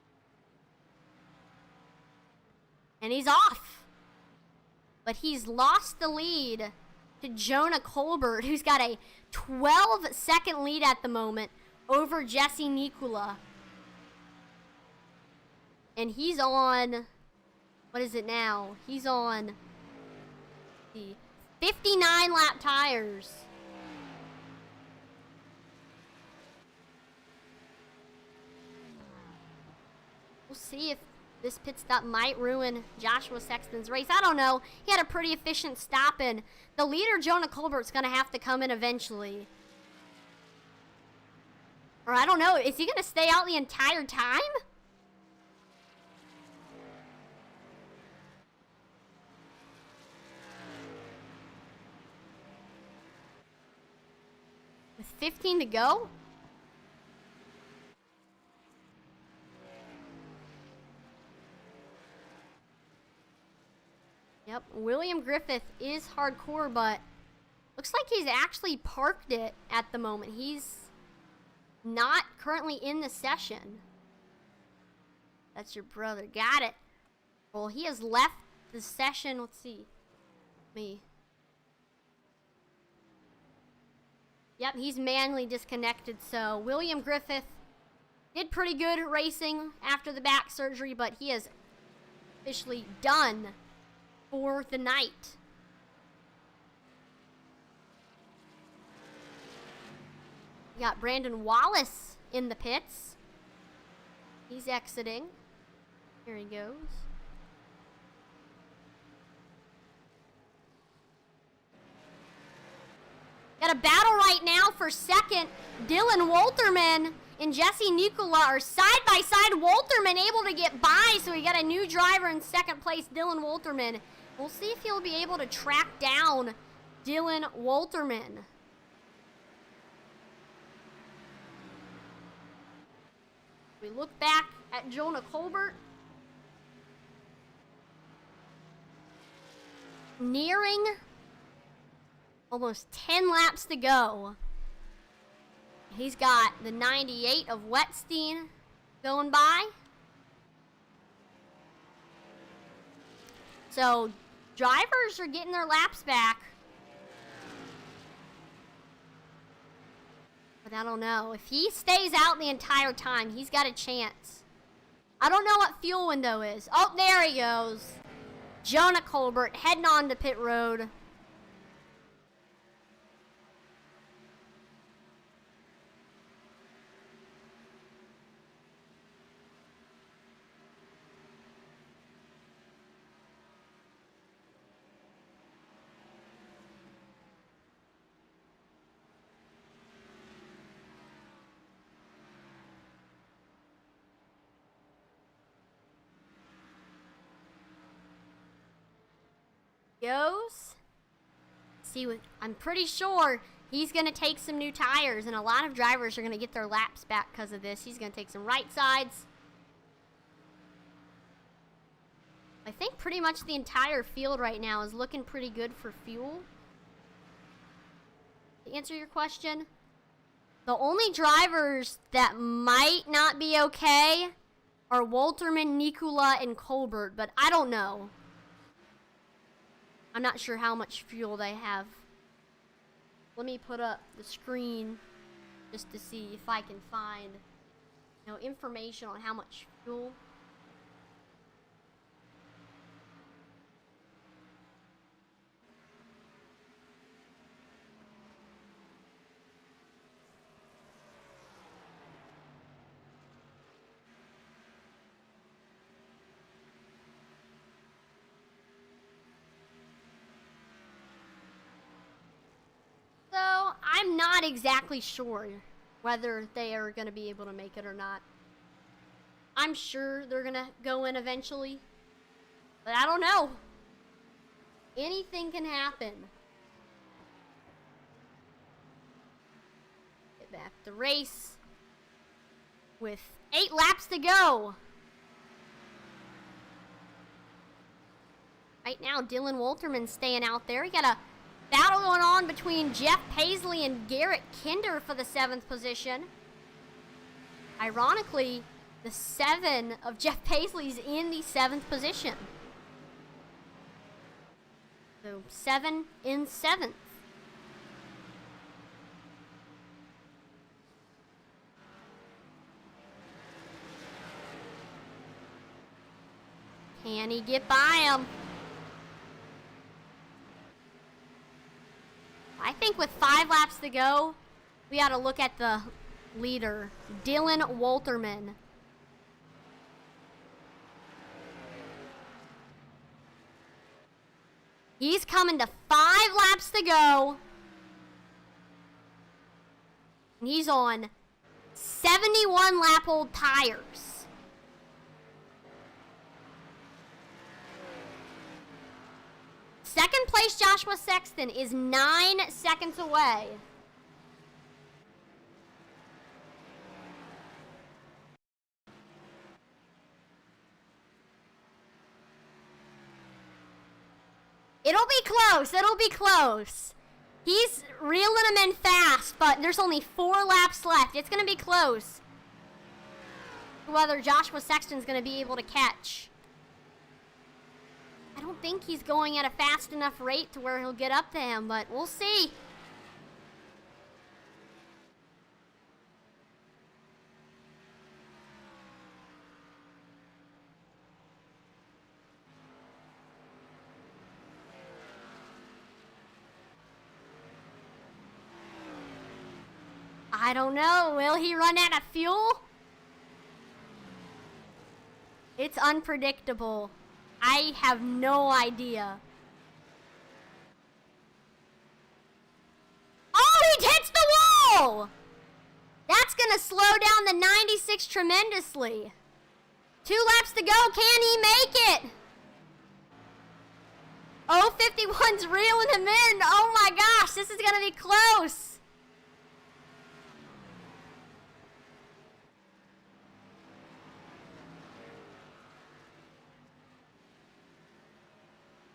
And he's off. But he's lost the lead to Jonah Colbert, who's got a 12-second lead at the moment over Jesse Nicola. And he's on, what is it now? He's on the 59 lap tires. We'll see if this pit stop might ruin Joshua Sexton's race. I don't know. He had a pretty efficient stop in. The leader, Jonah Colbert's going to have to come in eventually. Or I don't know. Is he going to stay out the entire time? With 15 to go? Yep, William Griffith is hardcore, but looks like he's actually parked it at the moment. He's not currently in the session. That's your brother. Got it. Well, he has left the session. Let's see. Yep, he's manually disconnected. So William Griffith did pretty good racing after the back surgery, but he is officially done for the night. We got Brandon Wallace in the pits. He's exiting. Here he goes. Got a battle right now for second. Dylan Wolterman and Jesse Nicola are side by side. Wolterman able to get by, so we got a new driver in second place, Dylan Wolterman. We'll see if he'll be able to track down Dylan Wolterman. We look back at Jonah Colbert. Nearing almost 10 laps to go. He's got the 98 of Wetstein going by. So drivers are getting their laps back. But I don't know. If he stays out the entire time, he's got a chance. I don't know what fuel window is. Oh, there he goes. Jonah Colbert heading on to pit road. Goes. See, I'm pretty sure he's going to take some new tires, and a lot of drivers are going to get their laps back because of this. He's going to take some right sides. I think pretty much the entire field right now is looking pretty good for fuel. To answer your question, the only drivers that might not be okay are Wolterman, Nicola, and Colbert, but I don't know. I'm not sure how much fuel they have. Let me put up the screen just to see if I can find, information on how much fuel. I'm not exactly sure whether they are going to be able to make it or not. I'm sure they're going to go in eventually, but I don't know. Anything can happen. Get back to race with 8 laps to go. Right now, Dylan Wolterman staying out there. We got a battle going on between Jeff Paisley and Garrett Kinder for the 7th position. Ironically, the 7 of Jeff Paisley's in the 7th position. So 7 in 7th. Can he get by him? I think with 5 laps to go, we got to look at the leader, Dylan Walterman. He's coming to 5 laps to go. And he's on 71 lap old tires. Second place Joshua Sexton is 9 seconds away. It'll be close. It'll be close. He's reeling them in fast, but there's only 4 laps left. It's going to be close. Whether Joshua Sexton's going to be able to catch. I don't think he's going at a fast enough rate to where he'll get up to him, but we'll see. I don't know. Will he run out of fuel? It's unpredictable. I have no idea. Oh, he hits the wall! That's gonna slow down the 96 tremendously. 2 laps to go. Can he make it? 051's reeling him in. Oh my gosh, this is gonna be close.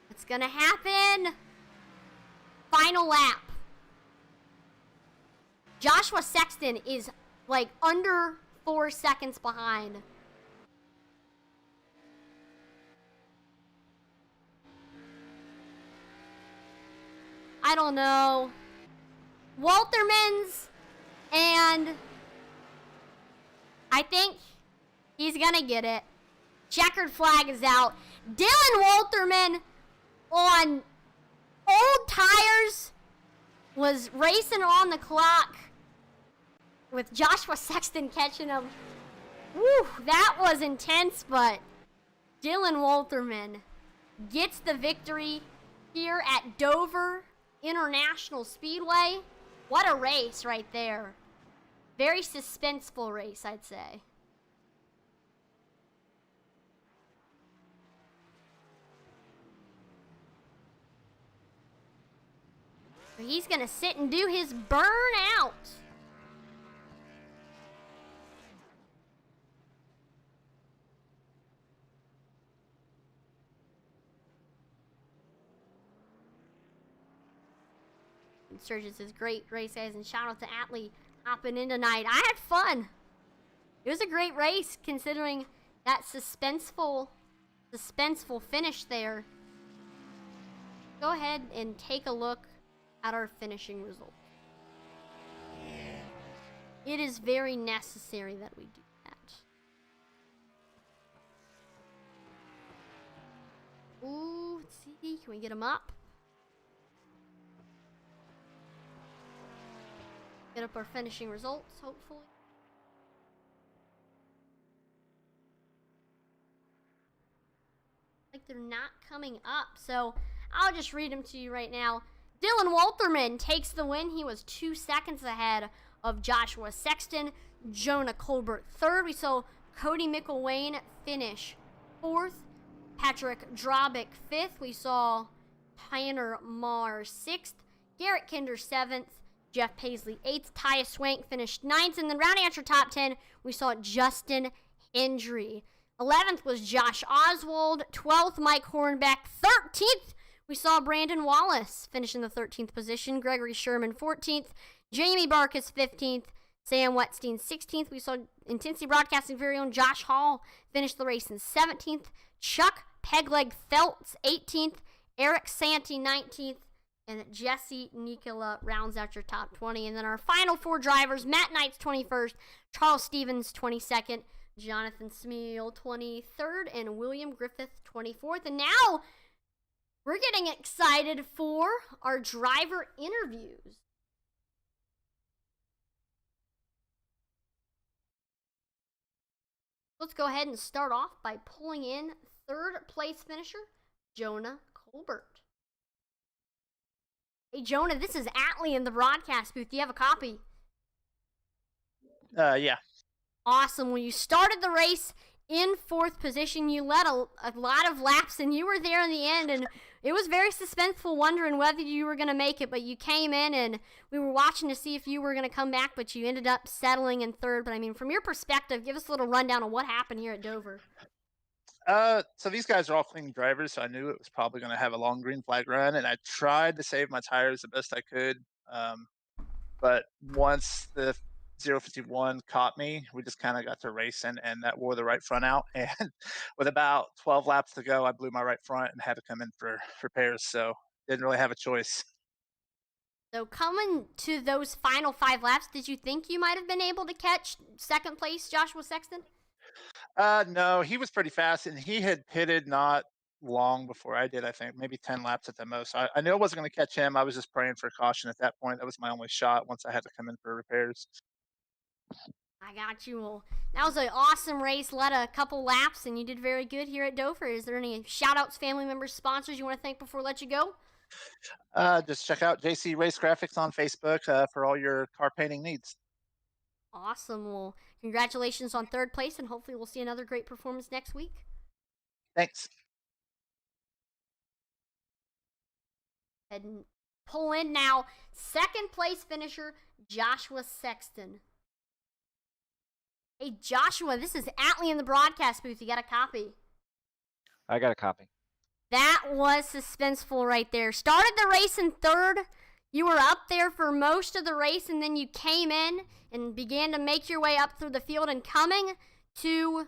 It's gonna happen. Final lap. Joshua Sexton is like under 4 seconds behind. I don't know. Walterman's, and I think he's gonna get it. Checkered flag is out. Dylan Walterman on old tires was racing on the clock with Joshua Sexton catching him. Woo, that was intense, but Dylan Walterman gets the victory here at Dover International Speedway. What a race right there. Very suspenseful race, I'd say. He's going to sit and do his burnout. Insurgents is great race, guys, and shout out to Atlee hopping in tonight. I had fun. It was a great race considering that suspenseful finish there. Go ahead and take a look at our finishing result. It is very necessary that we do that. Ooh, let's see. Can we get him up? Get up our finishing results, hopefully. Like they're not coming up, so I'll just read them to you right now. Dylan Walterman takes the win. He was 2 seconds ahead of Joshua Sexton. Jonah Colbert third. We saw Cody McElwain finish 4th. Patrick Drobick 5th. We saw Tanner Marr 6th. Garrett Kinder 7th. Jeff Paisley 8th. Tyus Swank finished 9th. And then rounding out your top 10, we saw Justin Hendry. 11th was Josh Oswald. 12th, Mike Hornbeck. 13th, we saw Brandon Wallace finish in the 13th position. Gregory Sherman 14th. Jamie Barkus 15th. Sam Wetstein 16th. We saw Intensity Broadcasting very own Josh Hall finish the race in 17th. Chuck Pegleg Feltz 18th. Eric Santi 19th, and Jesse Nicola rounds out your top 20. And then our final 4 drivers, Matt Knight's 21st, Charles Stevens 22nd, Jonathan Smeal 23rd, and William Griffith 24th. And now we're getting excited for our driver interviews. Let's go ahead and start off by pulling in 3rd place finisher, Jonah Colbert. Hey, Jonah, this is Atlee in the broadcast booth. Do you have a copy? Yeah. Awesome. When you started the race in 4th position, you led a lot of laps, and you were there in the end, and it was very suspenseful, wondering whether you were going to make it, but you came in, and we were watching to see if you were going to come back, but you ended up settling in 3rd. But, I mean, from your perspective, give us a little rundown on what happened here at Dover. So these guys are all clean drivers, so I knew it was probably going to have a long green flag run, and I tried to save my tires the best I could. But once the 051 caught me, we just kind of got to racing, and that wore the right front out. And with about 12 laps to go, I blew my right front and had to come in for repairs. So didn't really have a choice. So coming to those final 5 laps, did you think you might have been able to catch 2nd place Joshua Sexton? No, he was pretty fast, and he had pitted not long before I did, I think, maybe 10 laps at the most. I knew I wasn't going to catch him. I was just praying for caution at that point. That was my only shot once I had to come in for repairs. I got you. Well, that was an awesome race. Led a couple laps, and you did very good here at Dover. Is there any shout-outs, family members, sponsors you want to thank before I let you go? Just check out JC Race Graphics on Facebook for all your car painting needs. Awesome. Well, congratulations on 3rd place, and hopefully we'll see another great performance next week. Thanks. And pull in now 2nd place finisher Joshua Sexton. Hey, Joshua, this is Atlee in the broadcast booth. You got a copy? I got a copy. That was suspenseful right there. Started the race in 3rd. You were up there for most of the race, and then you came in and began to make your way up through the field. And coming to,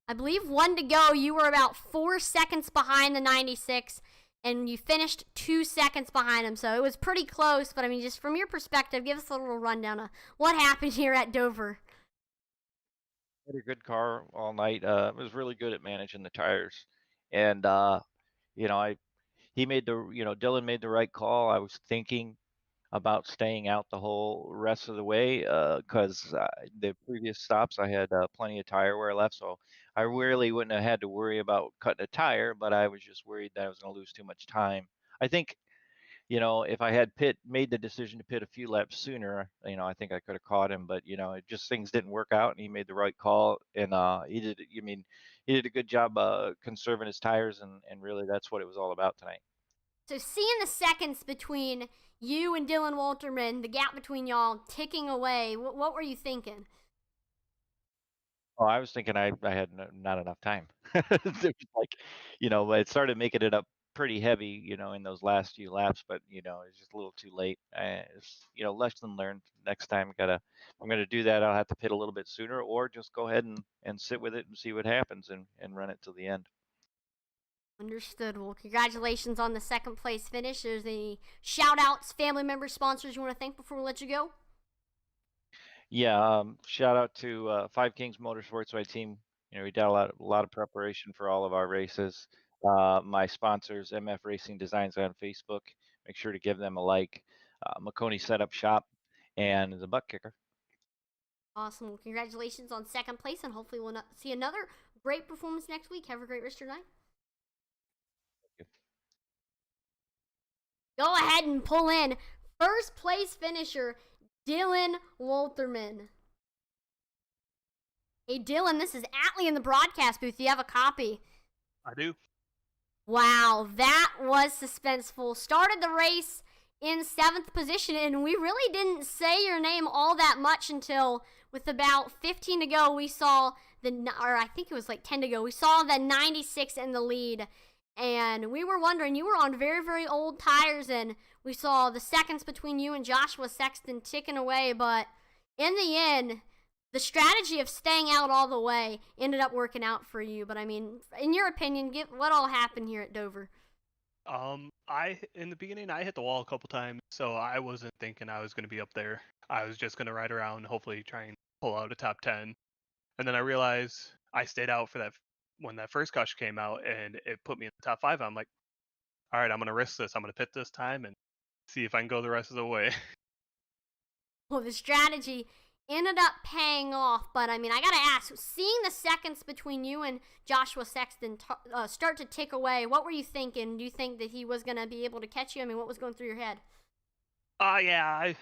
I believe, 1 to go, you were about 4 seconds behind the 96, and you finished 2 seconds behind him. So it was pretty close, but I mean, just from your perspective, give us a little rundown of what happened here at Dover. Had a good car all night. Was really good at managing the tires, and Dylan made the right call. I was thinking about staying out the whole rest of the way because the previous stops I had plenty of tire wear left, so I really wouldn't have had to worry about cutting a tire, but I was just worried that I was going to lose too much time. I think, if I had made the decision to pit a few laps sooner, I think I could have caught him, but it just things didn't work out, and he made the right call, and he did a good job conserving his tires, and really that's what it was all about tonight. So seeing the seconds between you and Dylan Walterman, the gap between y'all ticking away, what were you thinking? Oh, I was thinking I had not enough time. It was like, it started making it up pretty heavy, in those last few laps, but it's just a little too late. Lesson learned. Next time, if I'm gonna do that, I'll have to pit a little bit sooner, or just go ahead and sit with it and see what happens and run it till the end. Understood. Well, congratulations on the 2nd place finish. There's any shout outs, family members, sponsors you want to thank before we let you go? Yeah, shout out to Five Kings Motorsports, my team. We did a lot of preparation for all of our races. My sponsors, MF Racing Designs on Facebook. Make sure to give them a like. McConey Setup Shop, and the Butt Kicker. Awesome. Well, congratulations on 2nd place, and hopefully we'll see another great performance next week. Have a great rest of your night. Go ahead and pull in 1st place finisher Dylan Walterman. Hey, Dylan, this is Atlee in the broadcast booth. Do you have a copy? I do. Wow, that was suspenseful. Started the race in 7th position, and we really didn't say your name all that much until with about 15 to go, we saw I think it was like 10 to go, we saw the 96 in the lead. And we were wondering, you were on very, very old tires, and we saw the seconds between you and Joshua Sexton ticking away. But in the end, the strategy of staying out all the way ended up working out for you. But I mean, in your opinion, what all happened here at Dover? In the beginning I hit the wall a couple times, so I wasn't thinking I was going to be up there. I was just going to ride around, hopefully try and pull out a top 10. And then I realized I stayed out for that when that first caution came out, and it put me in the top 5. I'm like, all right, I'm going to risk this. I'm going to pit this time and see if I can go the rest of the way. Well, the strategy ended up paying off, but I mean, I gotta ask, seeing the seconds between you and Joshua Sexton start to tick away, what were you thinking? Do you think that he was gonna be able to catch you? I mean, what was going through your head? Yeah,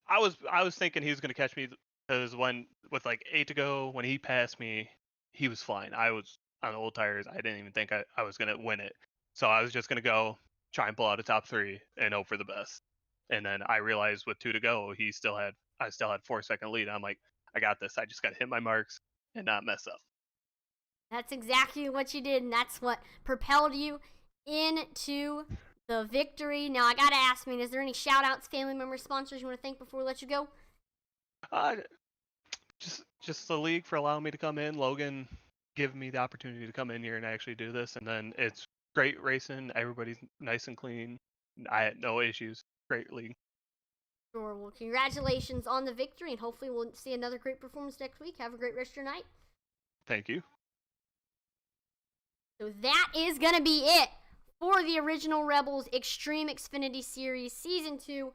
I was thinking he was going to catch me because when with like 8 to go, when he passed me, he was flying. I was on the old tires. I didn't even think I was going to win it. So I was just going to go try and pull out a top 3 and hope for the best. And then I realized with 2 to go, I still had 4-second lead. I'm like, I got this. I just got to hit my marks and not mess up. That's exactly what you did, and that's what propelled you into the victory. Now, I gotta ask, is there any shout-outs, family members, sponsors you want to thank before we let you go? Just the league for allowing me to come in. Logan giving me the opportunity to come in here and actually do this, and then it's great racing. Everybody's nice and clean. I had no issues. Great league. Sure. Well, congratulations on the victory, and hopefully we'll see another great performance next week. Have a great rest of your night. Thank you. So that is going to be it for the Original Rebels Xtreme Xfinity Series Season 2.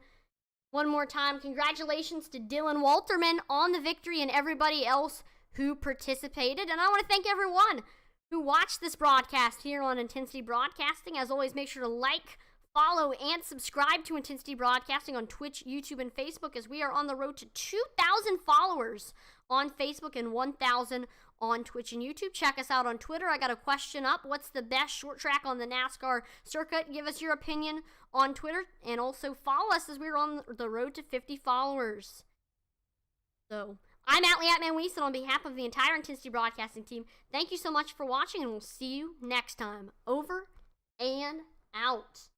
One more time, congratulations to Dylan Walterman on the victory and everybody else who participated. And I want to thank everyone who watched this broadcast here on Intensity Broadcasting. As always, make sure to like, follow, and subscribe to Intensity Broadcasting on Twitch, YouTube, and Facebook, as we are on the road to 2,000 followers on Facebook and 1,000 on Twitch and YouTube. Check us out on Twitter. I got a question up. What's the best short track on the NASCAR circuit? Give us your opinion on Twitter, and also follow us as we're on the road to 50 followers. So, I'm Atlee Atman-Weiss, and on behalf of the entire Intensity Broadcasting team, thank you so much for watching, and we'll see you next time. Over and out.